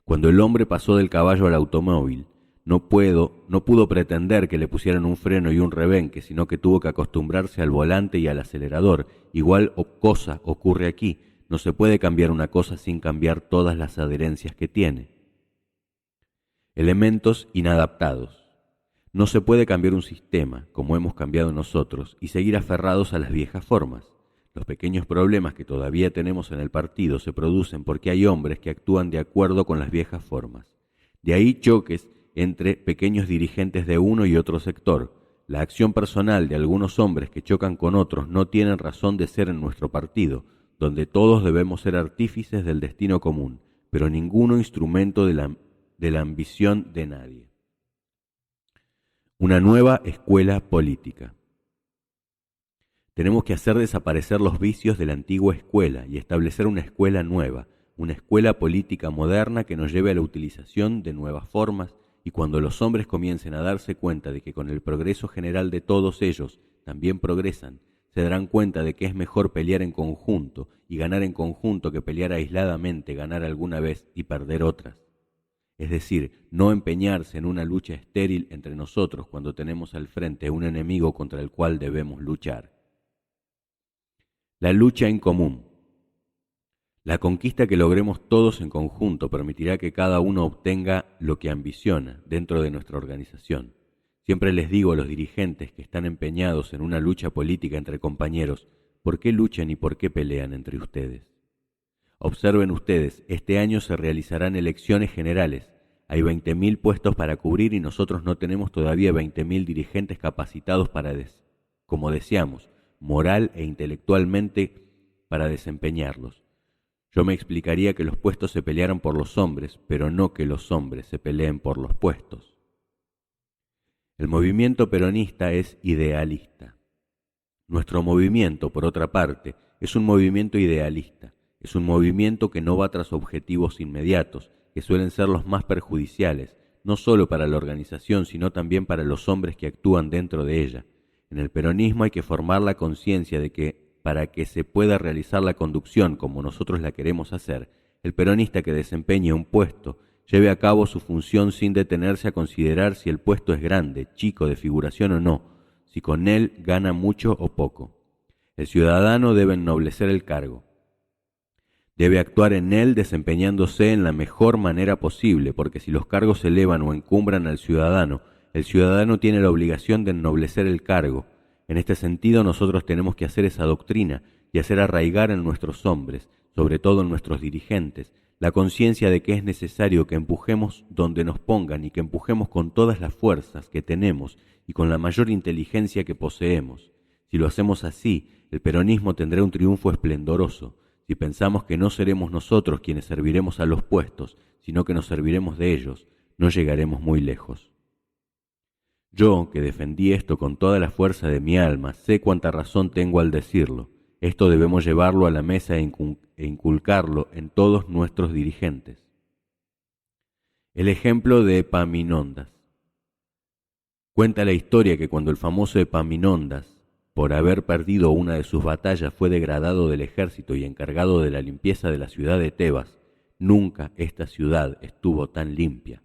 Cuando el hombre pasó del caballo al automóvil, no pudo pretender que le pusieran un freno y un rebenque, sino que tuvo que acostumbrarse al volante y al acelerador. Igual cosa ocurre aquí. No se puede cambiar una cosa sin cambiar todas las adherencias que tiene. Elementos inadaptados. No se puede cambiar un sistema, como hemos cambiado nosotros, y seguir aferrados a las viejas formas. Los pequeños problemas que todavía tenemos en el partido se producen porque hay hombres que actúan de acuerdo con las viejas formas. De ahí choques entre pequeños dirigentes de uno y otro sector. La acción personal de algunos hombres que chocan con otros no tienen razón de ser en nuestro partido, donde todos debemos ser artífices del destino común, pero ninguno instrumento de la ambición de nadie. Una nueva escuela política. Tenemos que hacer desaparecer los vicios de la antigua escuela y establecer una escuela nueva, una escuela política moderna que nos lleve a la utilización de nuevas formas, y cuando los hombres comiencen a darse cuenta de que con el progreso general de todos ellos también progresan, se darán cuenta de que es mejor pelear en conjunto y ganar en conjunto que pelear aisladamente, ganar alguna vez y perder otras. Es decir, no empeñarse en una lucha estéril entre nosotros cuando tenemos al frente un enemigo contra el cual debemos luchar. La lucha en común. La conquista que logremos todos en conjunto permitirá que cada uno obtenga lo que ambiciona dentro de nuestra organización. Siempre les digo a los dirigentes que están empeñados en una lucha política entre compañeros, ¿por qué luchan y por qué pelean entre ustedes? Observen ustedes, este año se realizarán elecciones generales. Hay 20.000 puestos para cubrir y nosotros no tenemos todavía 20.000 dirigentes capacitados como deseamos, moral e intelectualmente para desempeñarlos. Yo me explicaría que los puestos se pelearan por los hombres, pero no que los hombres se peleen por los puestos. El movimiento peronista es idealista. Nuestro movimiento, por otra parte, es un movimiento idealista. Es un movimiento que no va tras objetivos inmediatos, que suelen ser los más perjudiciales, no solo para la organización, sino también para los hombres que actúan dentro de ella. En el peronismo hay que formar la conciencia de que, para que se pueda realizar la conducción como nosotros la queremos hacer, el peronista que desempeñe un puesto lleve a cabo su función sin detenerse a considerar si el puesto es grande, chico, de figuración o no, si con él gana mucho o poco. El ciudadano debe ennoblecer el cargo. Debe actuar en él desempeñándose en la mejor manera posible, porque si los cargos elevan o encumbran al ciudadano, el ciudadano tiene la obligación de ennoblecer el cargo. En este sentido, nosotros tenemos que hacer esa doctrina y hacer arraigar en nuestros hombres, sobre todo en nuestros dirigentes, la conciencia de que es necesario que empujemos donde nos pongan y que empujemos con todas las fuerzas que tenemos y con la mayor inteligencia que poseemos. Si lo hacemos así, el peronismo tendrá un triunfo esplendoroso. Si pensamos que no seremos nosotros quienes serviremos a los puestos, sino que nos serviremos de ellos, no llegaremos muy lejos. Yo, que defendí esto con toda la fuerza de mi alma, sé cuánta razón tengo al decirlo. Esto debemos llevarlo a la mesa e inculcarlo en todos nuestros dirigentes. El ejemplo de Epaminondas. Cuenta la historia que cuando el famoso Epaminondas, por haber perdido una de sus batallas, fue degradado del ejército y encargado de la limpieza de la ciudad de Tebas, nunca esta ciudad estuvo tan limpia.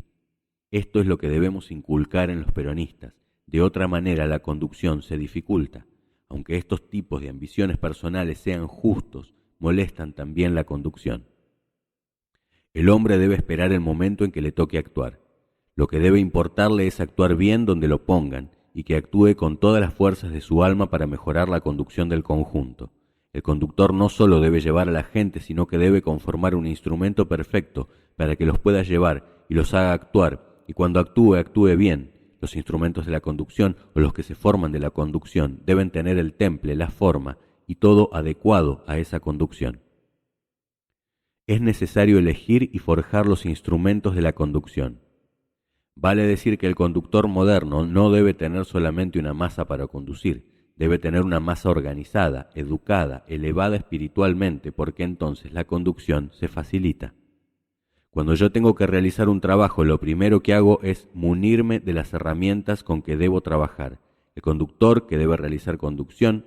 Esto es lo que debemos inculcar en los peronistas. De otra manera la conducción se dificulta. aunque estos tipos de ambiciones personales sean justos, molestan también la conducción. El hombre debe esperar el momento en que le toque actuar. Lo que debe importarle es actuar bien donde lo pongan y que actúe con todas las fuerzas de su alma para mejorar la conducción del conjunto. El conductor no solo debe llevar a la gente, sino que debe conformar un instrumento perfecto para que los pueda llevar y los haga actuar, y cuando actúe bien. Los instrumentos de la conducción o los que se forman de la conducción deben tener el temple, la forma y todo adecuado a esa conducción. Es necesario elegir y forjar los instrumentos de la conducción. Vale decir que el conductor moderno no debe tener solamente una masa para conducir, debe tener una masa organizada, educada, elevada espiritualmente, porque entonces la conducción se facilita. Cuando yo tengo que realizar un trabajo, lo primero que hago es munirme de las herramientas con que debo trabajar. El conductor que debe realizar conducción,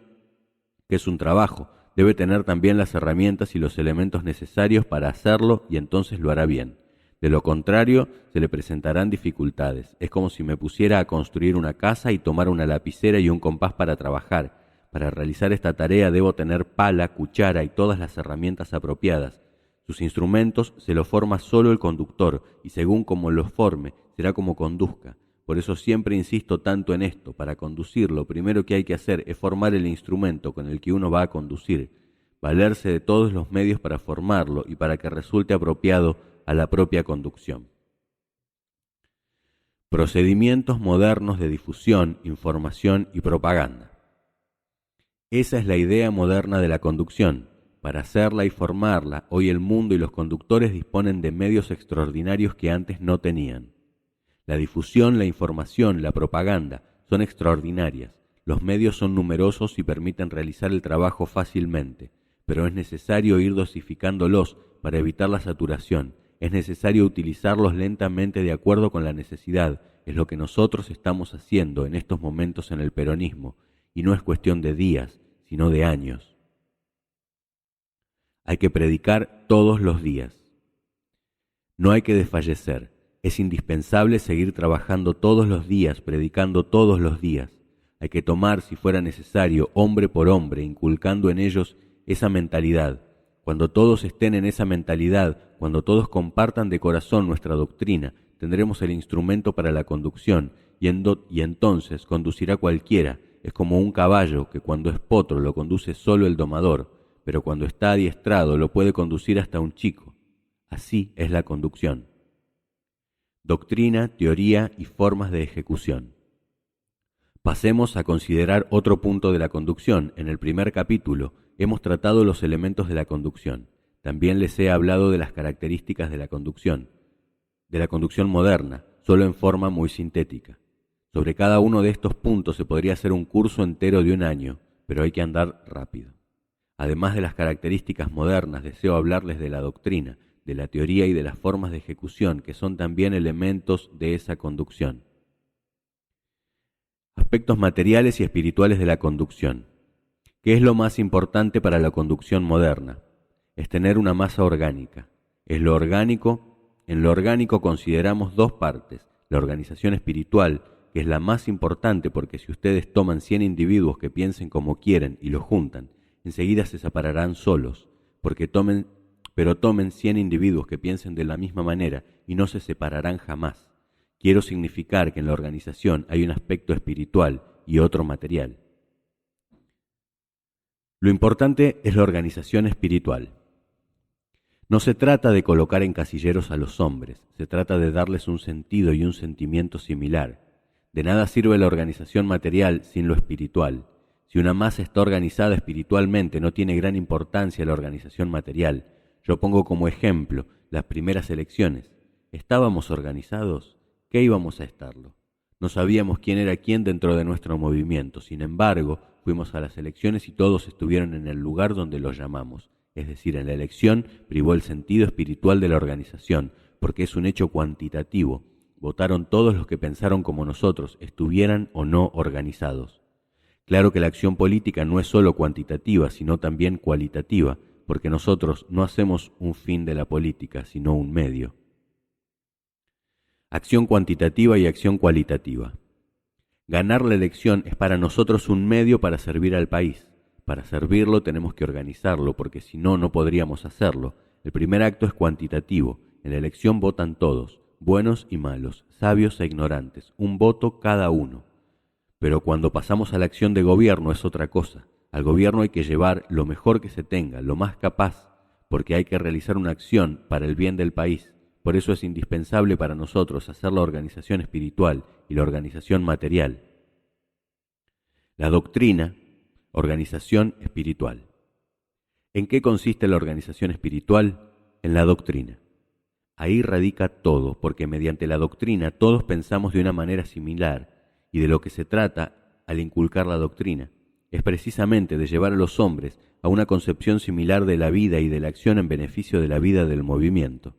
que es un trabajo, debe tener también las herramientas y los elementos necesarios para hacerlo y entonces lo hará bien. De lo contrario, se le presentarán dificultades. Es como si me pusiera a construir una casa y tomara una lapicera y un compás para trabajar. Para realizar esta tarea debo tener pala, cuchara y todas las herramientas apropiadas. Sus instrumentos se los forma solo el conductor y según como los forme, será como conduzca. Por eso siempre insisto tanto en esto. Para conducir, lo primero que hay que hacer es formar el instrumento con el que uno va a conducir, valerse de todos los medios para formarlo y para que resulte apropiado a la propia conducción. Procedimientos modernos de difusión, información y propaganda. Esa es la idea moderna de la conducción. Para hacerla y formarla, hoy el mundo y los conductores disponen de medios extraordinarios que antes no tenían. La difusión, la información, la propaganda son extraordinarias. Los medios son numerosos y permiten realizar el trabajo fácilmente, pero es necesario ir dosificándolos para evitar la saturación. Es necesario utilizarlos lentamente de acuerdo con la necesidad. Es lo que nosotros estamos haciendo en estos momentos en el peronismo, y no es cuestión de días, sino de años. Hay que predicar todos los días. No hay que desfallecer. Es indispensable seguir trabajando todos los días, predicando todos los días. Hay que tomar, si fuera necesario, hombre por hombre, inculcando en ellos esa mentalidad. Cuando todos estén en esa mentalidad, cuando todos compartan de corazón nuestra doctrina, tendremos el instrumento para la conducción y entonces conducirá cualquiera. Es como un caballo que cuando es potro lo conduce solo el domador, pero cuando está adiestrado lo puede conducir hasta un chico. Así es la conducción. Doctrina, teoría y formas de ejecución. Pasemos a considerar otro punto de la conducción. En el primer capítulo hemos tratado los elementos de la conducción. También les he hablado de las características de la conducción moderna, solo en forma muy sintética. Sobre cada uno de estos puntos se podría hacer un curso entero de un año, pero hay que andar rápido. Además de las características modernas, deseo hablarles de la doctrina, de la teoría y de las formas de ejecución, que son también elementos de esa conducción. Aspectos materiales y espirituales de la conducción. ¿Qué es lo más importante para la conducción moderna? Es tener una masa orgánica. En lo orgánico consideramos dos partes: la organización espiritual, que es la más importante porque si ustedes toman 100 individuos que piensen como quieren y los juntan, enseguida se separarán solos, pero tomen 100 individuos que piensen de la misma manera y no se separarán jamás. Quiero significar que en la organización hay un aspecto espiritual y otro material. Lo importante es la organización espiritual. No se trata de colocar en casilleros a los hombres, se trata de darles un sentido y un sentimiento similar. De nada sirve la organización material sin lo espiritual. Si una masa está organizada espiritualmente, no tiene gran importancia la organización material. Yo pongo como ejemplo las primeras elecciones. ¿Estábamos organizados? ¿Qué íbamos a estarlo? No sabíamos quién era quién dentro de nuestro movimiento. Sin embargo, fuimos a las elecciones y todos estuvieron en el lugar donde los llamamos. Es decir, en la elección privó el sentido espiritual de la organización, porque es un hecho cuantitativo. Votaron todos los que pensaron como nosotros, estuvieran o no organizados. Claro que la acción política no es solo cuantitativa, sino también cualitativa, porque nosotros no hacemos un fin de la política, sino un medio. Acción cuantitativa y acción cualitativa. Ganar la elección es para nosotros un medio para servir al país. Para servirlo tenemos que organizarlo, porque si no, no podríamos hacerlo. El primer acto es cuantitativo. En la elección votan todos, buenos y malos, sabios e ignorantes, un voto cada uno. Pero cuando pasamos a la acción de gobierno es otra cosa. Al gobierno hay que llevar lo mejor que se tenga, lo más capaz, porque hay que realizar una acción para el bien del país. Por eso es indispensable para nosotros hacer la organización espiritual y la organización material. La doctrina, organización espiritual. ¿En qué consiste la organización espiritual? En la doctrina. Ahí radica todo, porque mediante la doctrina todos pensamos de una manera similar, y de lo que se trata al inculcar la doctrina es precisamente de llevar a los hombres a una concepción similar de la vida y de la acción en beneficio de la vida del movimiento.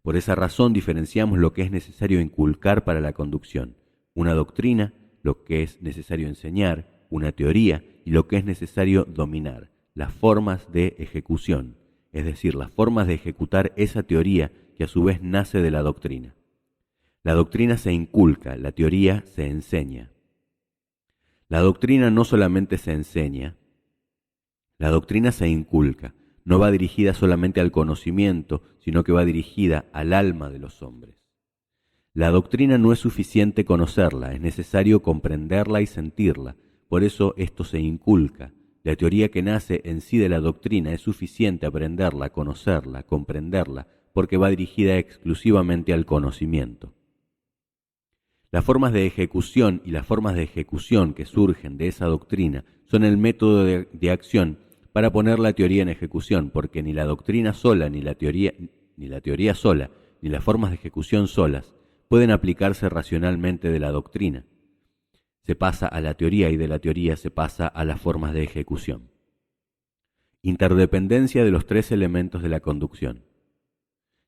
Por esa razón diferenciamos lo que es necesario inculcar para la conducción, una doctrina, lo que es necesario enseñar, una teoría, y lo que es necesario dominar, las formas de ejecución, es decir, las formas de ejecutar esa teoría que a su vez nace de la doctrina. La doctrina se inculca, la teoría se enseña. La doctrina no solamente se enseña, la doctrina se inculca. No va dirigida solamente al conocimiento, sino que va dirigida al alma de los hombres. La doctrina no es suficiente conocerla, es necesario comprenderla y sentirla. Por eso esto se inculca. La teoría que nace en sí de la doctrina es suficiente aprenderla, conocerla, comprenderla, porque va dirigida exclusivamente al conocimiento. Las formas de ejecución y las formas de ejecución que surgen de esa doctrina son el método de acción para poner la teoría en ejecución, porque ni la doctrina sola, ni la teoría sola, ni las formas de ejecución solas pueden aplicarse racionalmente de la doctrina. Se pasa a la teoría y de la teoría se pasa a las formas de ejecución. Interdependencia de los tres elementos de la conducción.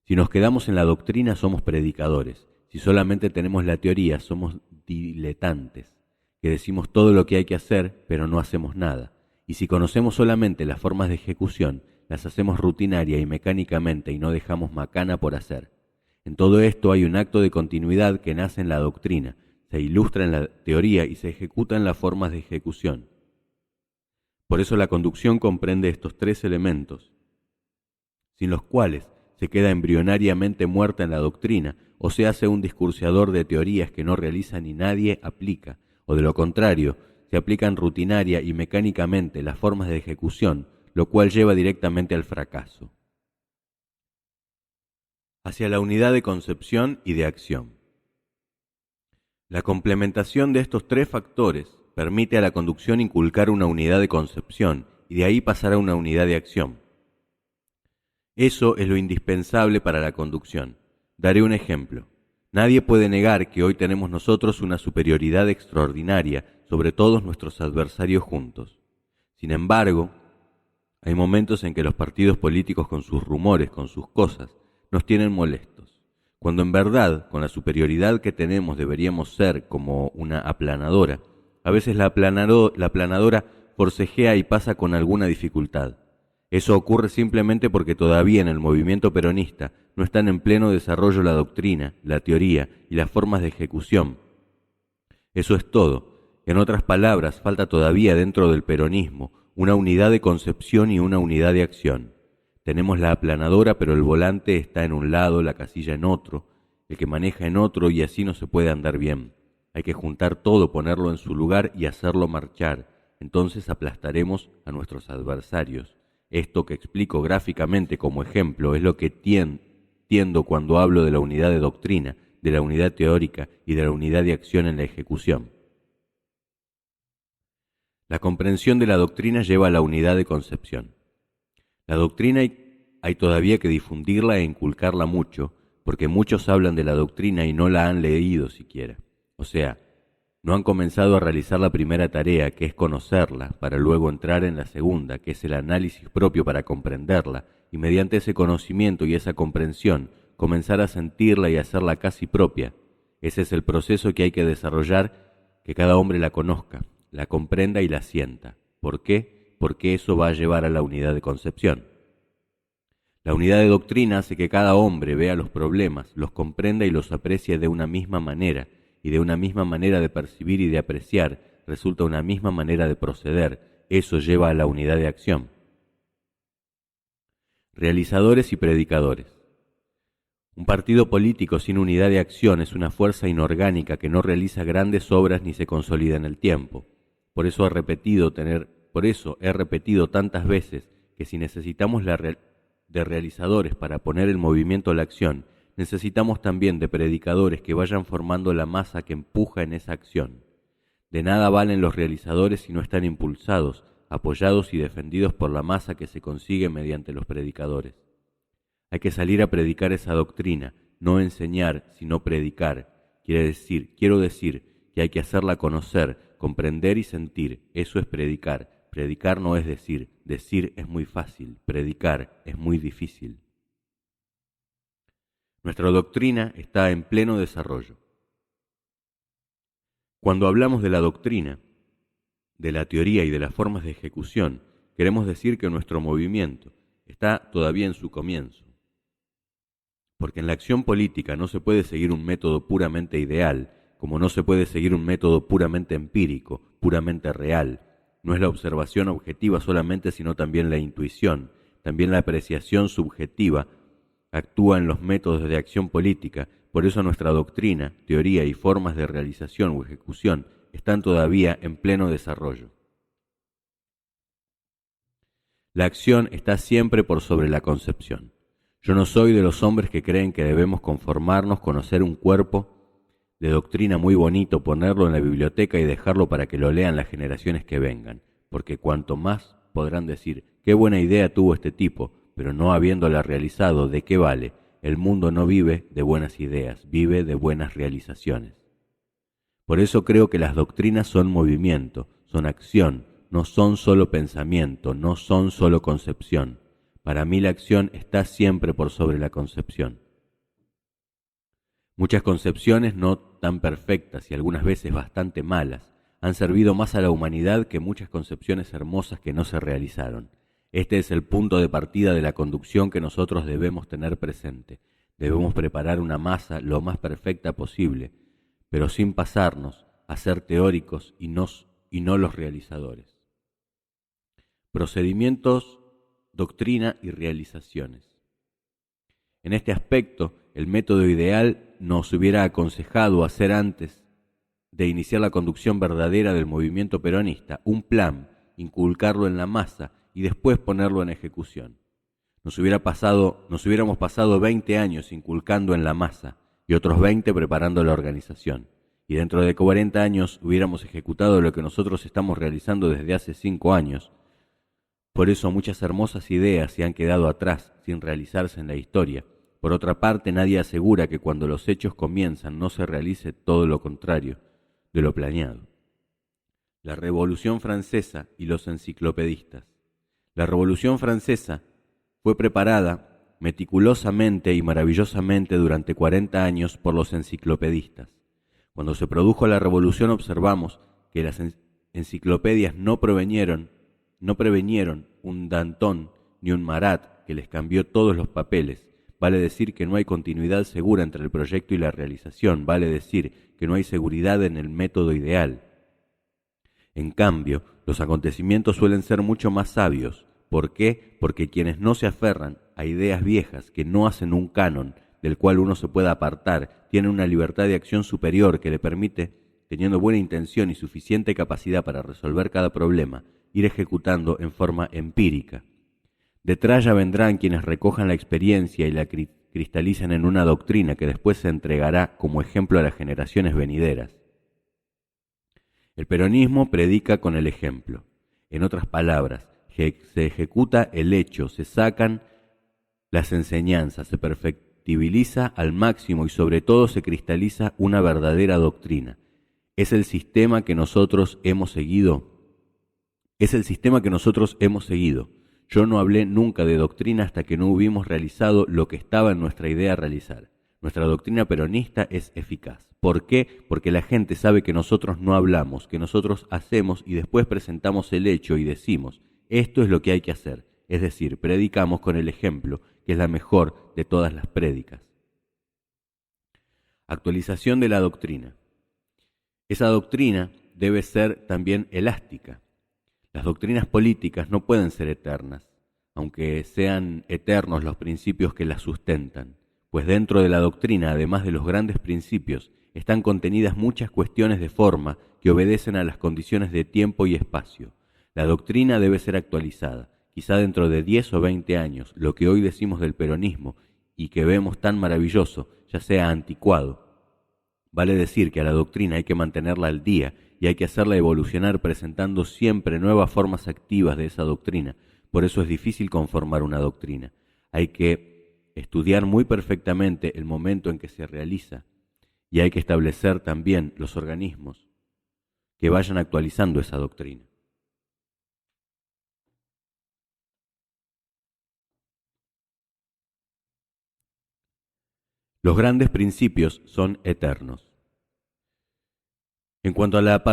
Si nos quedamos en la doctrina somos predicadores. Si solamente tenemos la teoría somos diletantes, que decimos todo lo que hay que hacer, pero no hacemos nada. Y si conocemos solamente las formas de ejecución, las hacemos rutinaria y mecánicamente y no dejamos macana por hacer. En todo esto hay un acto de continuidad que nace en la doctrina, se ilustra en la teoría y se ejecuta en las formas de ejecución. Por eso la conducción comprende estos tres elementos, sin los cuales se queda embrionariamente muerta en la doctrina o se hace un discursiador de teorías que no realiza ni nadie aplica, o de lo contrario, se aplican rutinaria y mecánicamente las formas de ejecución, lo cual lleva directamente al fracaso. Hacia la unidad de concepción y de acción. La complementación de estos tres factores permite a la conducción inculcar una unidad de concepción y de ahí pasar a una unidad de acción. Eso es lo indispensable para la conducción. Daré un ejemplo. Nadie puede negar que hoy tenemos nosotros una superioridad extraordinaria sobre todos nuestros adversarios juntos. Sin embargo, hay momentos en que los partidos políticos con sus rumores, con sus cosas, nos tienen molestos. Cuando en verdad, con la superioridad que tenemos, deberíamos ser como una aplanadora. A veces la aplanadora forcejea y pasa con alguna dificultad. Eso ocurre simplemente porque todavía en el movimiento peronista no están en pleno desarrollo la doctrina, la teoría y las formas de ejecución. Eso es todo. En otras palabras, falta todavía dentro del peronismo una unidad de concepción y una unidad de acción. Tenemos la aplanadora, pero el volante está en un lado, la casilla en otro, el que maneja en otro y así no se puede andar bien. Hay que juntar todo, ponerlo en su lugar y hacerlo marchar. Entonces aplastaremos a nuestros adversarios. Esto que explico gráficamente como ejemplo es lo que tiendo cuando hablo de la unidad de doctrina, de la unidad teórica y de la unidad de acción en la ejecución. La comprensión de la doctrina lleva a la unidad de concepción. La doctrina hay todavía que difundirla e inculcarla mucho, porque muchos hablan de la doctrina y no la han leído siquiera. O sea, no han comenzado a realizar la primera tarea, que es conocerla, para luego entrar en la segunda, que es el análisis propio para comprenderla, y mediante ese conocimiento y esa comprensión, comenzar a sentirla y hacerla casi propia. Ese es el proceso que hay que desarrollar, que cada hombre la conozca, la comprenda y la sienta. ¿Por qué? Porque eso va a llevar a la unidad de concepción. La unidad de doctrina hace que cada hombre vea los problemas, los comprenda y los aprecie de una misma manera, y de una misma manera de percibir y de apreciar resulta una misma manera de proceder. Eso lleva a la unidad de acción. Realizadores y predicadores. Un partido político sin unidad de acción es una fuerza inorgánica que no realiza grandes obras ni se consolida en el tiempo. Por eso he repetido tantas veces que si necesitamos de realizadores para poner en movimiento la acción, necesitamos también de predicadores que vayan formando la masa que empuja en esa acción. De nada valen los realizadores si no están impulsados, apoyados y defendidos por la masa que se consigue mediante los predicadores. Hay que salir a predicar esa doctrina, no enseñar, sino predicar. Quiero decir que hay que hacerla conocer, comprender y sentir. Eso es predicar. Predicar no es decir es muy fácil, predicar es muy difícil. Nuestra doctrina está en pleno desarrollo. Cuando hablamos de la doctrina, de la teoría y de las formas de ejecución, queremos decir que nuestro movimiento está todavía en su comienzo. Porque en la acción política no se puede seguir un método puramente ideal, como no se puede seguir un método puramente empírico, puramente real. No es la observación objetiva solamente, sino también la intuición, también la apreciación subjetiva actúa en los métodos de acción política. Por eso nuestra doctrina, teoría y formas de realización o ejecución están todavía en pleno desarrollo. La acción está siempre por sobre la concepción. Yo no soy de los hombres que creen que debemos conformarnos, conocer un cuerpo de doctrina muy bonito, ponerlo en la biblioteca y dejarlo para que lo lean las generaciones que vengan, porque cuanto más podrán decir, qué buena idea tuvo este tipo, pero no habiéndola realizado, ¿de qué vale? El mundo no vive de buenas ideas, vive de buenas realizaciones. Por eso creo que las doctrinas son movimiento, son acción, no son solo pensamiento, no son solo concepción. Para mí la acción está siempre por sobre la concepción. Muchas concepciones no tan perfectas y algunas veces bastante malas han servido más a la humanidad que muchas concepciones hermosas que no se realizaron. Este es el punto de partida de la conducción que nosotros debemos tener presente. Debemos preparar una masa lo más perfecta posible, pero sin pasarnos a ser teóricos y no los realizadores. Procedimientos, doctrina y realizaciones. En este aspecto, el método ideal nos hubiera aconsejado hacer antes de iniciar la conducción verdadera del movimiento peronista un plan, inculcarlo en la masa y después ponerlo en ejecución. Nos hubiéramos pasado 20 años inculcando en la masa y otros 20 preparando la organización. Y dentro de 40 años hubiéramos ejecutado lo que nosotros estamos realizando desde hace 5 años. Por eso muchas hermosas ideas se han quedado atrás, sin realizarse en la historia. Por otra parte, nadie asegura que cuando los hechos comienzan no se realice todo lo contrario de lo planeado. La Revolución Francesa y los enciclopedistas. La Revolución Francesa fue preparada meticulosamente y maravillosamente durante 40 años por los enciclopedistas. Cuando se produjo la Revolución observamos que las enciclopedias no previnieron un Danton ni un Marat que les cambió todos los papeles. Vale decir que no hay continuidad segura entre el proyecto y la realización. Vale decir que no hay seguridad en el método ideal. En cambio, los acontecimientos suelen ser mucho más sabios. ¿Por qué? Porque quienes no se aferran a ideas viejas que no hacen un canon del cual uno se pueda apartar, tienen una libertad de acción superior que le permite, teniendo buena intención y suficiente capacidad para resolver cada problema, ir ejecutando en forma empírica. Detrás ya vendrán quienes recojan la experiencia y la cristalicen en una doctrina que después se entregará como ejemplo a las generaciones venideras. El peronismo predica con el ejemplo. En otras palabras, se ejecuta el hecho, se sacan las enseñanzas, se perfectibiliza al máximo y sobre todo se cristaliza una verdadera doctrina. Es el sistema que nosotros hemos seguido. Yo no hablé nunca de doctrina hasta que no hubimos realizado lo que estaba en nuestra idea realizar. Nuestra doctrina peronista es eficaz. ¿Por qué? Porque la gente sabe que nosotros no hablamos, que nosotros hacemos y después presentamos el hecho y decimos, esto es lo que hay que hacer. Es decir, predicamos con el ejemplo, que es la mejor de todas las prédicas. Actualización de la doctrina. Esa doctrina debe ser también elástica. Las doctrinas políticas no pueden ser eternas, aunque sean eternos los principios que las sustentan, pues dentro de la doctrina, además de los grandes principios, están contenidas muchas cuestiones de forma que obedecen a las condiciones de tiempo y espacio. La doctrina debe ser actualizada. Quizá dentro de 10 o 20 años, lo que hoy decimos del peronismo y que vemos tan maravilloso, ya sea anticuado. Vale decir que a la doctrina hay que mantenerla al día y hay que hacerla evolucionar presentando siempre nuevas formas activas de esa doctrina. Por eso es difícil conformar una doctrina. Hay que estudiar muy perfectamente el momento en que se realiza y hay que establecer también los organismos que vayan actualizando esa doctrina. Los grandes principios son eternos. En cuanto a la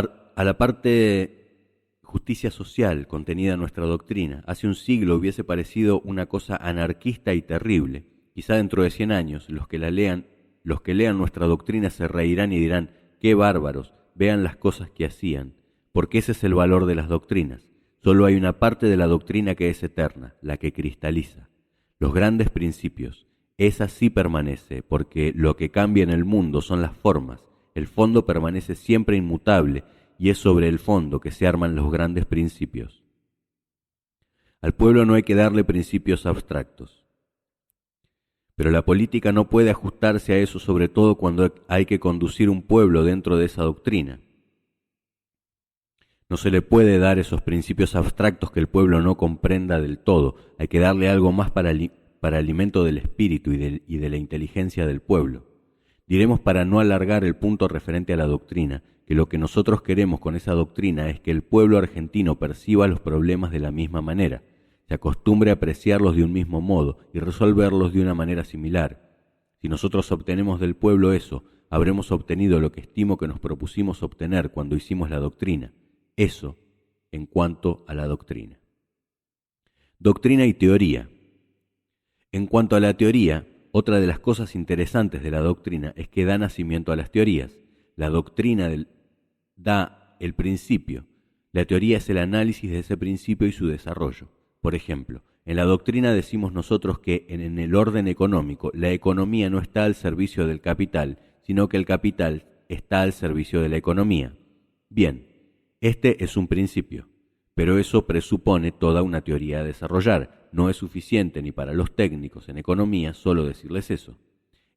parte justicia social contenida en nuestra doctrina, hace un siglo hubiese parecido una cosa anarquista y terrible. Quizá dentro de 100 años los que lean nuestra doctrina se reirán y dirán: qué bárbaros, vean las cosas que hacían, porque ese es el valor de las doctrinas. Solo hay una parte de la doctrina que es eterna, la que cristaliza. Los grandes principios. Esa sí permanece, porque lo que cambia en el mundo son las formas. El fondo permanece siempre inmutable y es sobre el fondo que se arman los grandes principios. Al pueblo no hay que darle principios abstractos. Pero la política no puede ajustarse a eso, sobre todo cuando hay que conducir un pueblo dentro de esa doctrina. No se le puede dar esos principios abstractos que el pueblo no comprenda del todo. Hay que darle algo más para alimento del espíritu y de la inteligencia del pueblo. Diremos, para no alargar el punto referente a la doctrina, que lo que nosotros queremos con esa doctrina es que el pueblo argentino perciba los problemas de la misma manera, se acostumbre a apreciarlos de un mismo modo y resolverlos de una manera similar. Si nosotros obtenemos del pueblo eso, habremos obtenido lo que estimo que nos propusimos obtener cuando hicimos la doctrina. Eso en cuanto a la doctrina. Doctrina y teoría. En cuanto a la teoría, otra de las cosas interesantes de la doctrina es que da nacimiento a las teorías. La doctrina da el principio. La teoría es el análisis de ese principio y su desarrollo. Por ejemplo, en la doctrina decimos nosotros que en el orden económico la economía no está al servicio del capital, sino que el capital está al servicio de la economía. Bien, este es un principio, pero eso presupone toda una teoría a desarrollar. No es suficiente ni para los técnicos en economía solo decirles eso.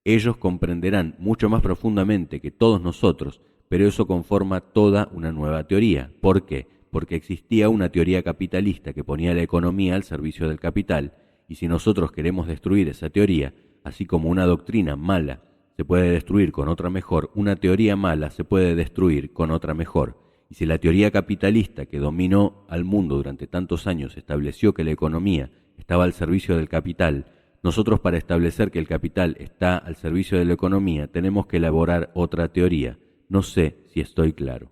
Ellos comprenderán mucho más profundamente que todos nosotros, pero eso conforma toda una nueva teoría. ¿Por qué? Porque existía una teoría capitalista que ponía la economía al servicio del capital, y si nosotros queremos destruir esa teoría, así como una doctrina mala se puede destruir con otra mejor, una teoría mala se puede destruir con otra mejor. Y si la teoría capitalista que dominó al mundo durante tantos años estableció que la economía estaba al servicio del capital, nosotros, para establecer que el capital está al servicio de la economía, tenemos que elaborar otra teoría. No sé si estoy claro.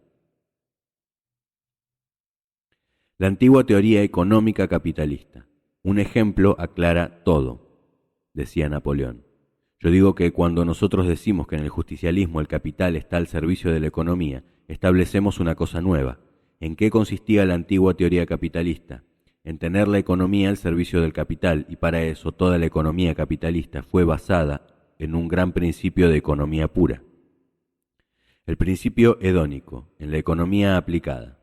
La antigua teoría económica capitalista. Un ejemplo aclara todo, decía Napoleón. Yo digo que cuando nosotros decimos que en el justicialismo el capital está al servicio de la economía, establecemos una cosa nueva. ¿En qué consistía la antigua teoría capitalista? En tener la economía al servicio del capital, y para eso toda la economía capitalista fue basada en un gran principio de economía pura. El principio hedónico, en la economía aplicada.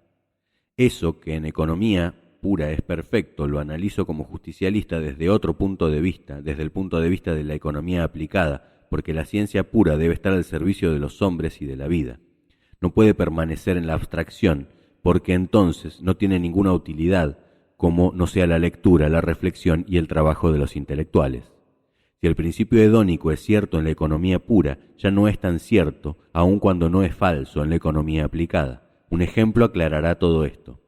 Eso que en economía pura es perfecto, lo analizo como justicialista desde otro punto de vista, desde el punto de vista de la economía aplicada, porque la ciencia pura debe estar al servicio de los hombres y de la vida. No puede permanecer en la abstracción, porque entonces no tiene ninguna utilidad, como no sea la lectura, la reflexión y el trabajo de los intelectuales. Si el principio hedónico es cierto en la economía pura, ya no es tan cierto, aun cuando no es falso en la economía aplicada. Un ejemplo aclarará todo esto.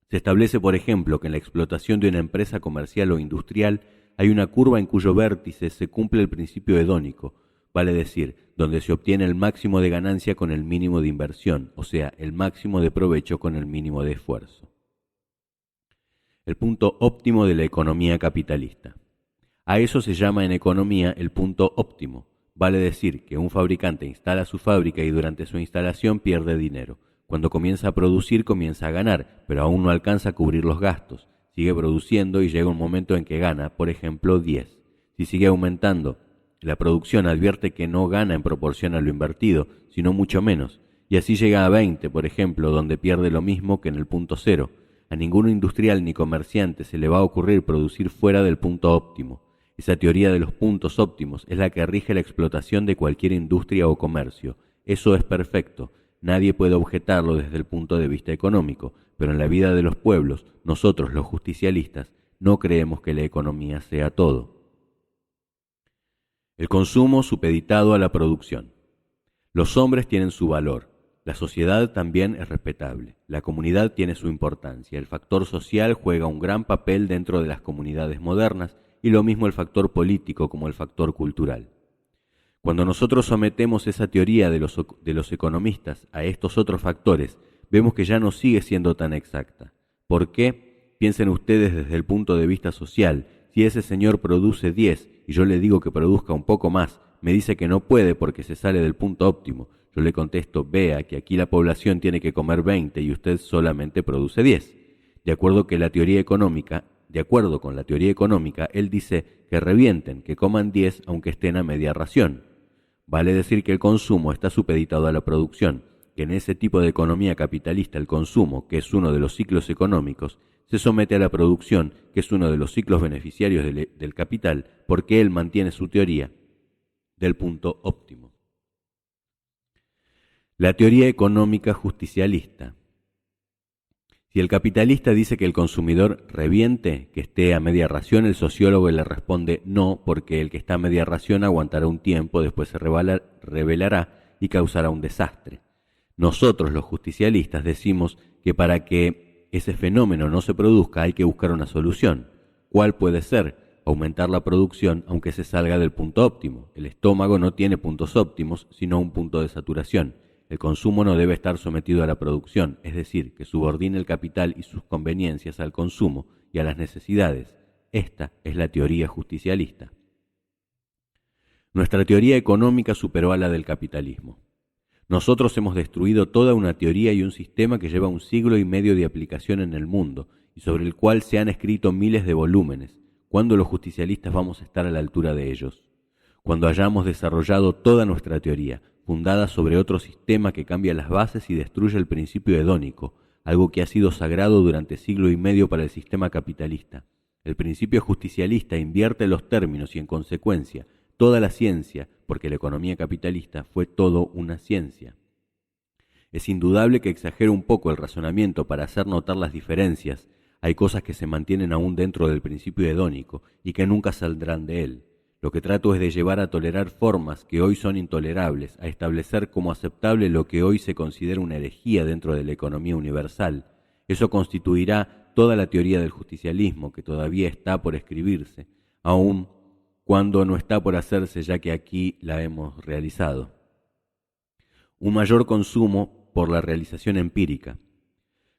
Se establece, por ejemplo, que en la explotación de una empresa comercial o industrial hay una curva en cuyo vértice se cumple el principio hedónico, vale decir, donde se obtiene el máximo de ganancia con el mínimo de inversión, o sea, el máximo de provecho con el mínimo de esfuerzo. El punto óptimo de la economía capitalista. A eso se llama en economía el punto óptimo, Vale decir que un fabricante instala su fábrica y durante su instalación pierde dinero. Cuando comienza a producir, comienza a ganar, pero aún no alcanza a cubrir los gastos. Sigue produciendo y llega un momento en que gana, por ejemplo, 10. Si sigue aumentando la producción, advierte que no gana en proporción a lo invertido, sino mucho menos. Y así llega a 20, por ejemplo, donde pierde lo mismo que en el punto cero. A ningún industrial ni comerciante se le va a ocurrir producir fuera del punto óptimo. Esa teoría de los puntos óptimos es la que rige la explotación de cualquier industria o comercio. Eso es perfecto. Nadie puede objetarlo desde el punto de vista económico, pero en la vida de los pueblos, nosotros los justicialistas, no creemos que la economía sea todo. El consumo supeditado a la producción. Los hombres tienen su valor. La sociedad también es respetable. La comunidad tiene su importancia. El factor social juega un gran papel dentro de las comunidades modernas y lo mismo el factor político como el factor cultural. Cuando nosotros sometemos esa teoría de los economistas a estos otros factores, vemos que ya no sigue siendo tan exacta. ¿Por qué? Piensen ustedes desde el punto de vista social. Si ese señor produce 10 y yo le digo que produzca un poco más, me dice que no puede porque se sale del punto óptimo. Yo le contesto, vea que aquí la población tiene que comer 20 y usted solamente produce 10. De acuerdo con la teoría económica, él dice que revienten, que coman 10 aunque estén a media ración. Vale decir que el consumo está supeditado a la producción, que en ese tipo de economía capitalista el consumo, que es uno de los ciclos económicos, se somete a la producción, que es uno de los ciclos beneficiarios del capital, porque él mantiene su teoría del punto óptimo. La teoría económica justicialista. Si el capitalista dice que el consumidor reviente, que esté a media ración, el sociólogo le responde no, porque el que está a media ración aguantará un tiempo, después se rebelará y causará un desastre. Nosotros, los justicialistas, decimos que para que ese fenómeno no se produzca hay que buscar una solución. ¿Cuál puede ser? Aumentar la producción aunque se salga del punto óptimo. El estómago no tiene puntos óptimos, sino un punto de saturación. El consumo no debe estar sometido a la producción, es decir, que subordine el capital y sus conveniencias al consumo y a las necesidades. Esta es la teoría justicialista. Nuestra teoría económica superó a la del capitalismo. Nosotros hemos destruido toda una teoría y un sistema que lleva 1 siglo y medio de aplicación en el mundo y sobre el cual se han escrito miles de volúmenes. ¿Cuándo los justicialistas vamos a estar a la altura de ellos? Cuando hayamos desarrollado toda nuestra teoría, fundada sobre otro sistema que cambia las bases y destruye el principio hedónico, algo que ha sido sagrado durante siglo y medio para el sistema capitalista. El principio justicialista invierte los términos y, en consecuencia, toda la ciencia, porque la economía capitalista fue todo una ciencia. Es indudable que exagero un poco el razonamiento para hacer notar las diferencias. Hay cosas que se mantienen aún dentro del principio hedónico y que nunca saldrán de él. Lo que trato es de llevar a tolerar formas que hoy son intolerables, a establecer como aceptable lo que hoy se considera una herejía dentro de la economía universal. Eso constituirá toda la teoría del justicialismo que todavía está por escribirse, aun cuando no está por hacerse, ya que aquí la hemos realizado. Un mayor consumo por la realización empírica.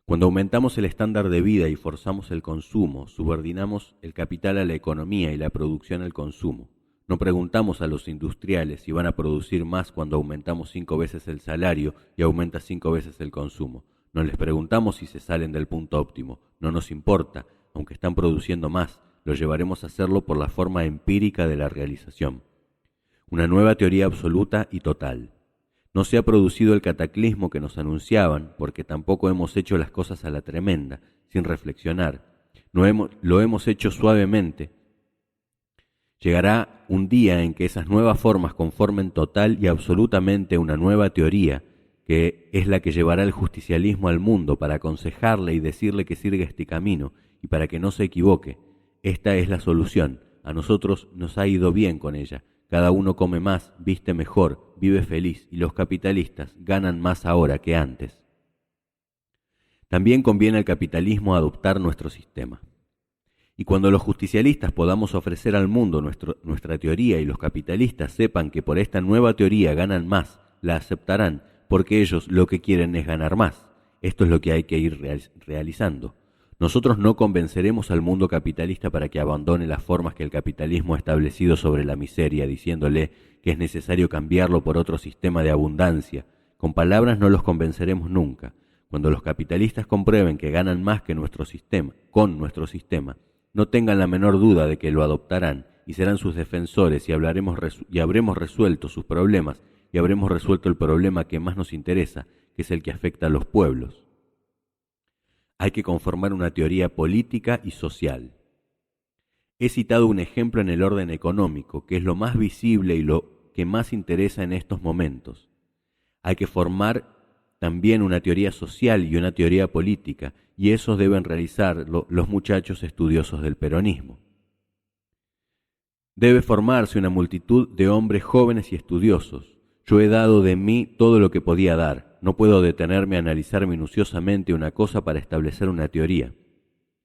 Cuando aumentamos el estándar de vida y forzamos el consumo, subordinamos el capital a la economía y la producción al consumo. No preguntamos a los industriales si van a producir más cuando aumentamos 5 veces el salario y aumenta 5 veces el consumo. No les preguntamos si se salen del punto óptimo. No nos importa, aunque están produciendo más, lo llevaremos a hacerlo por la forma empírica de la realización. Una nueva teoría absoluta y total. No se ha producido el cataclismo que nos anunciaban, porque tampoco hemos hecho las cosas a la tremenda, sin reflexionar. Lo hemos hecho suavemente. Llegará un día en que esas nuevas formas conformen total y absolutamente una nueva teoría, que es la que llevará el justicialismo al mundo para aconsejarle y decirle que siga este camino y para que no se equivoque. Esta es la solución. A nosotros nos ha ido bien con ella. Cada uno come más, viste mejor, vive feliz y los capitalistas ganan más ahora que antes. También conviene al capitalismo adoptar nuestro sistema. Y cuando los justicialistas podamos ofrecer al mundo nuestra teoría y los capitalistas sepan que por esta nueva teoría ganan más, la aceptarán, porque ellos lo que quieren es ganar más. Esto es lo que hay que ir realizando. Nosotros no convenceremos al mundo capitalista para que abandone las formas que el capitalismo ha establecido sobre la miseria, diciéndole que es necesario cambiarlo por otro sistema de abundancia. Con palabras no los convenceremos nunca. Cuando los capitalistas comprueben que ganan más que con nuestro sistema, no tengan la menor duda de que lo adoptarán y serán sus defensores y habremos resuelto sus problemas y habremos resuelto el problema que más nos interesa, que es el que afecta a los pueblos. Hay que conformar una teoría política y social. He citado un ejemplo en el orden económico, que es lo más visible y lo que más interesa en estos momentos. Hay que formar también una teoría social y una teoría política, y eso deben realizarlo los muchachos estudiosos del peronismo. Debe formarse una multitud de hombres jóvenes y estudiosos. Yo he dado de mí todo lo que podía dar. No puedo detenerme a analizar minuciosamente una cosa para establecer una teoría,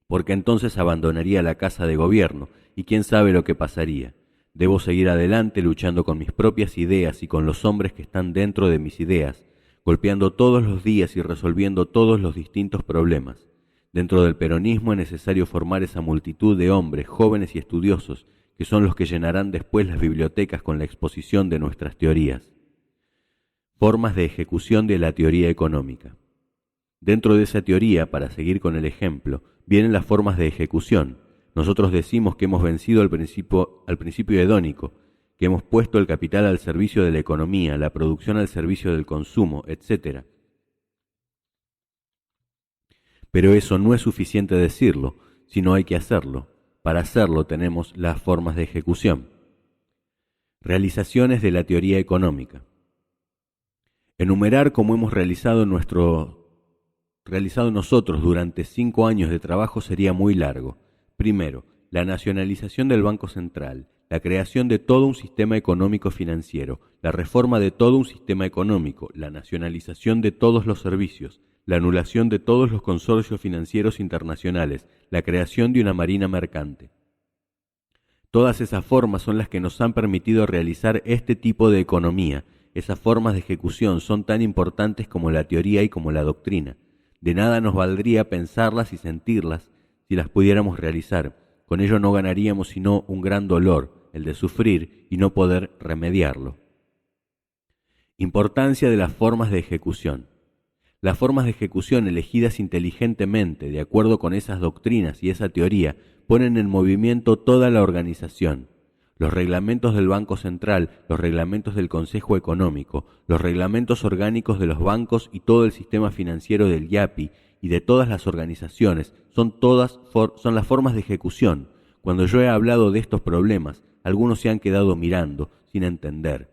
porque entonces abandonaría la casa de gobierno, y quién sabe lo que pasaría. Debo seguir adelante luchando con mis propias ideas y con los hombres que están dentro de mis ideas, golpeando todos los días y resolviendo todos los distintos problemas. Dentro del peronismo es necesario formar esa multitud de hombres jóvenes y estudiosos, que son los que llenarán después las bibliotecas con la exposición de nuestras teorías. Formas de ejecución de la teoría económica. Dentro de esa teoría, para seguir con el ejemplo, vienen las formas de ejecución. Nosotros decimos que hemos vencido al principio hedónico, que hemos puesto el capital al servicio de la economía, la producción al servicio del consumo, etc. Pero eso no es suficiente decirlo, sino hay que hacerlo. Para hacerlo tenemos las formas de ejecución. Realizaciones de la teoría económica. Enumerar como hemos realizado nosotros durante 5 años de trabajo sería muy largo. Primero, la nacionalización del Banco Central, la creación de todo un sistema económico-financiero, la reforma de todo un sistema económico, la nacionalización de todos los servicios, la anulación de todos los consorcios financieros internacionales, la creación de una marina mercante. Todas esas formas son las que nos han permitido realizar este tipo de economía. Esas formas de ejecución son tan importantes como la teoría y como la doctrina. De nada nos valdría pensarlas y sentirlas si las pudiéramos realizar. Con ello no ganaríamos sino un gran dolor, el de sufrir y no poder remediarlo. Importancia de las formas de ejecución. Las formas de ejecución elegidas inteligentemente, de acuerdo con esas doctrinas y esa teoría, ponen en movimiento toda la organización. Los reglamentos del Banco Central, los reglamentos del Consejo Económico, los reglamentos orgánicos de los bancos y todo el sistema financiero del IAPI y de todas las organizaciones son las formas de ejecución. Cuando yo he hablado de estos problemas, algunos se han quedado mirando, sin entender.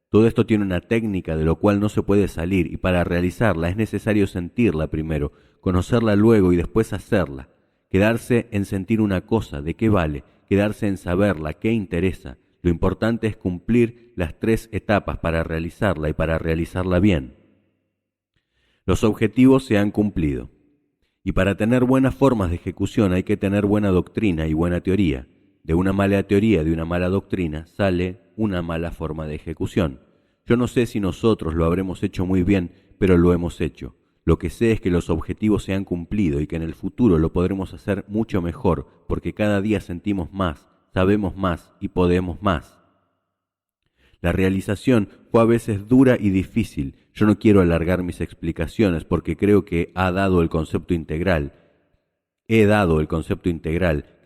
Todo esto tiene una técnica de lo cual no se puede salir y para realizarla es necesario sentirla primero, conocerla luego y después hacerla. Quedarse en sentir una cosa, ¿de qué vale? Quedarse en saberla, ¿qué interesa? Lo importante es cumplir las 3 etapas para realizarla y para realizarla bien. Los objetivos se han cumplido. Y para tener buenas formas de ejecución hay que tener buena doctrina y buena teoría. De una mala teoría, de una mala doctrina, sale una mala forma de ejecución. Yo no sé si nosotros lo habremos hecho muy bien, pero lo hemos hecho. Lo que sé es que los objetivos se han cumplido y que en el futuro lo podremos hacer mucho mejor, porque cada día sentimos más, sabemos más y podemos más. La realización fue a veces dura y difícil. Yo no quiero alargar mis explicaciones porque creo que he dado el concepto integral, que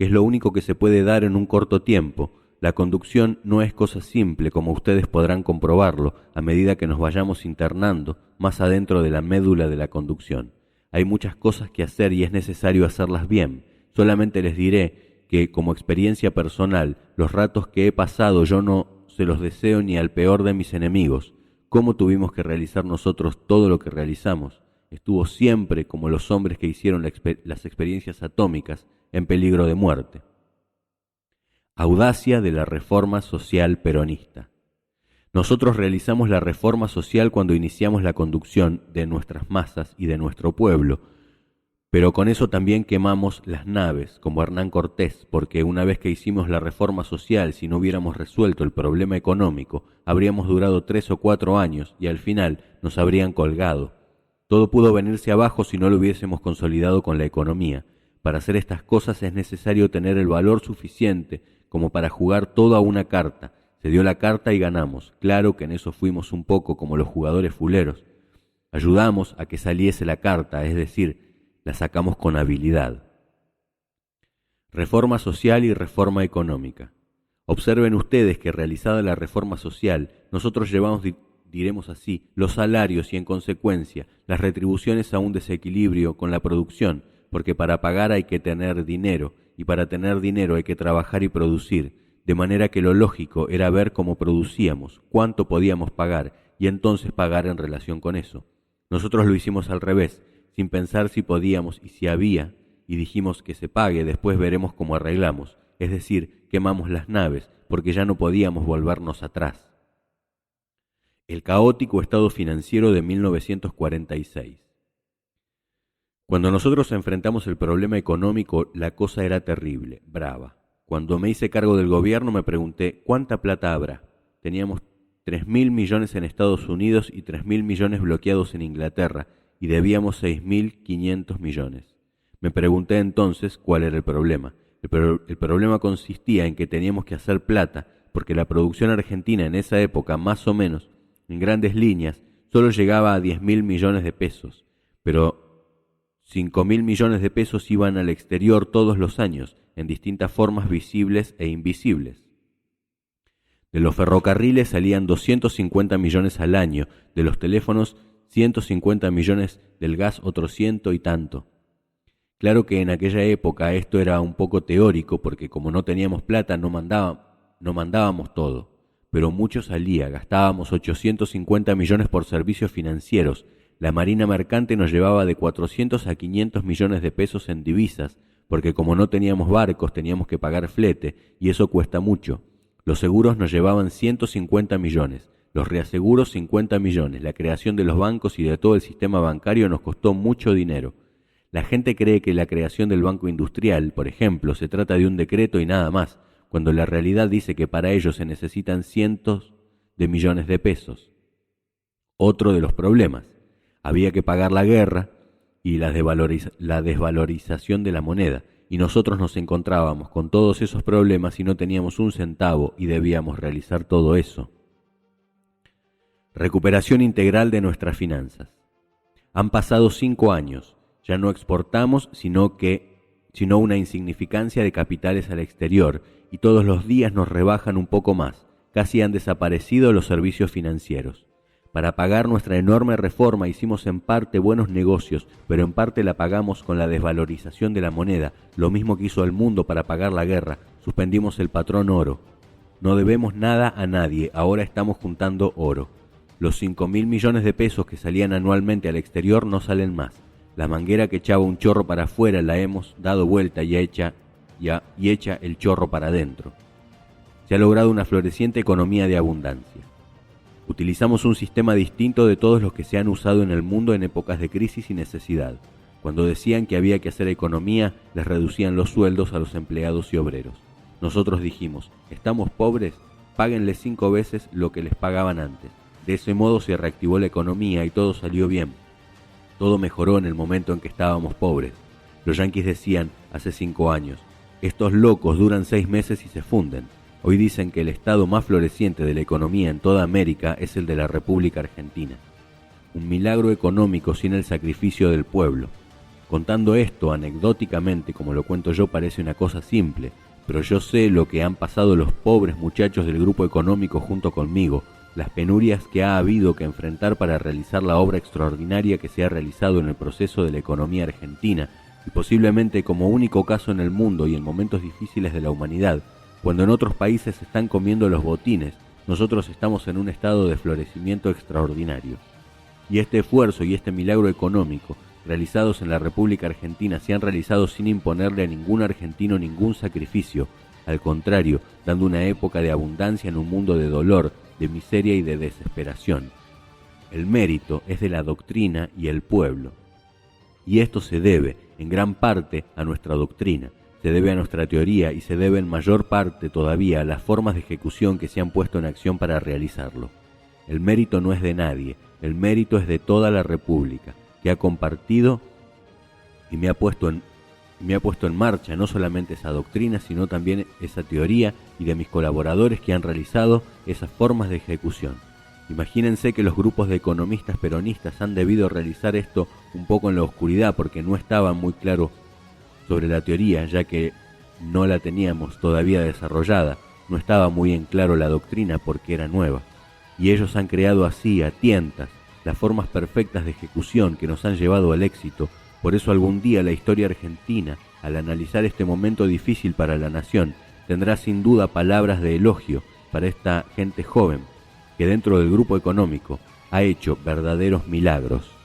es lo único que se puede dar en un corto tiempo. La conducción no es cosa simple, como ustedes podrán comprobarlo a medida que nos vayamos internando más adentro de la médula de la conducción. Hay muchas cosas que hacer y es necesario hacerlas bien. Solamente les diré que, como experiencia personal, los ratos que he pasado yo no se los deseo ni al peor de mis enemigos. ¿Cómo tuvimos que realizar nosotros todo lo que realizamos? Estuvo siempre, como los hombres que hicieron las experiencias atómicas, en peligro de muerte. Audacia de la reforma social peronista. Nosotros realizamos la reforma social cuando iniciamos la conducción de nuestras masas y de nuestro pueblo, pero con eso también quemamos las naves, como Hernán Cortés, porque una vez que hicimos la reforma social, si no hubiéramos resuelto el problema económico, habríamos durado 3 o 4 años y al final nos habrían colgado. Todo pudo venirse abajo si no lo hubiésemos consolidado con la economía. Para hacer estas cosas es necesario tener el valor suficiente como para jugar toda una carta, Se dio la carta y ganamos. Claro que en eso fuimos un poco como los jugadores fuleros. Ayudamos a que saliese la carta, es decir, la sacamos con habilidad. Reforma social y reforma económica. Observen ustedes que realizada la reforma social, nosotros llevamos, diremos así, los salarios y en consecuencia las retribuciones a un desequilibrio con la producción, porque para pagar hay que tener dinero, y para tener dinero hay que trabajar y producir, de manera que lo lógico era ver cómo producíamos, cuánto podíamos pagar, y entonces pagar en relación con eso. Nosotros lo hicimos al revés, sin pensar si podíamos y si había, y dijimos que se pague, después veremos cómo arreglamos, es decir, quemamos las naves, porque ya no podíamos volvernos atrás. El caótico estado financiero de 1946. Cuando nosotros enfrentamos el problema económico, la cosa era terrible, brava. Cuando me hice cargo del gobierno me pregunté, ¿cuánta plata habrá? Teníamos 3.000 millones en Estados Unidos y 3.000 millones bloqueados en Inglaterra, y debíamos 6.500 millones. Me pregunté entonces cuál era el problema. El problema consistía en que teníamos que hacer plata, porque la producción argentina en esa época, más o menos, en grandes líneas, solo llegaba a 10.000 millones de pesos, pero 5.000 millones de pesos iban al exterior todos los años, en distintas formas visibles e invisibles. De los ferrocarriles salían 250 millones al año, de los teléfonos 150 millones, del gas otros 100 y tanto. Claro que en aquella época esto era un poco teórico, porque como no teníamos plata no mandábamos todo, pero mucho salía, gastábamos 850 millones por servicios financieros, la marina mercante nos llevaba de 400 a 500 millones de pesos en divisas, porque como no teníamos barcos teníamos que pagar flete, y eso cuesta mucho. Los seguros nos llevaban 150 millones, los reaseguros 50 millones, la creación de los bancos y de todo el sistema bancario nos costó mucho dinero. La gente cree que la creación del Banco Industrial, por ejemplo, se trata de un decreto y nada más, cuando la realidad dice que para ello se necesitan cientos de millones de pesos. Otro de los problemas, había que pagar la guerra y la desvalorización de la moneda, y nosotros nos encontrábamos con todos esos problemas y no teníamos un centavo y debíamos realizar todo eso. Recuperación integral de nuestras finanzas. Han pasado 5 años. Ya no exportamos sino una insignificancia de capitales al exterior, y todos los días nos rebajan un poco más. Casi han desaparecido los servicios financieros. Para pagar nuestra enorme reforma hicimos en parte buenos negocios, pero en parte la pagamos con la desvalorización de la moneda, lo mismo que hizo el mundo para pagar la guerra. Suspendimos el patrón oro. No debemos nada a nadie, ahora estamos juntando oro. Los 5.000 millones de pesos que salían anualmente al exterior no salen más. La manguera que echaba un chorro para afuera la hemos dado vuelta y echa el chorro para adentro. Se ha logrado una floreciente economía de abundancia. Utilizamos un sistema distinto de todos los que se han usado en el mundo en épocas de crisis y necesidad. Cuando decían que había que hacer economía, les reducían los sueldos a los empleados y obreros. Nosotros dijimos, estamos pobres, páguenle 5 veces lo que les pagaban antes. De ese modo se reactivó la economía y todo salió bien. Todo mejoró en el momento en que estábamos pobres. Los yanquis decían hace 5 años, estos locos duran 6 meses y se funden. Hoy dicen que el estado más floreciente de la economía en toda América es el de la República Argentina. Un milagro económico sin el sacrificio del pueblo. Contando esto anecdóticamente, como lo cuento yo, parece una cosa simple, pero yo sé lo que han pasado los pobres muchachos del grupo económico junto conmigo, las penurias que ha habido que enfrentar para realizar la obra extraordinaria que se ha realizado en el proceso de la economía argentina, y posiblemente como único caso en el mundo y en momentos difíciles de la humanidad, cuando en otros países se están comiendo los botines, nosotros estamos en un estado de florecimiento extraordinario. Y este esfuerzo y este milagro económico, realizados en la República Argentina, se han realizado sin imponerle a ningún argentino ningún sacrificio, al contrario, dando una época de abundancia en un mundo de dolor, de miseria y de desesperación. El mérito es de la doctrina y el pueblo. Y esto se debe, en gran parte, a nuestra doctrina, se debe a nuestra teoría y se debe en mayor parte todavía a las formas de ejecución que se han puesto en acción para realizarlo. El mérito no es de nadie, el mérito es de toda la República, que ha compartido y me ha puesto y me ha puesto en marcha no solamente esa doctrina, sino también esa teoría y de mis colaboradores que han realizado esas formas de ejecución. Imagínense que los grupos de economistas peronistas han debido realizar esto un poco en la oscuridad porque no estaba muy claro sobre la teoría, ya que no la teníamos todavía desarrollada, no estaba muy en claro la doctrina porque era nueva. Y ellos han creado así, a tientas, las formas perfectas de ejecución que nos han llevado al éxito. Por eso algún día la historia argentina, al analizar este momento difícil para la nación, tendrá sin duda palabras de elogio para esta gente joven que dentro del grupo económico ha hecho verdaderos milagros.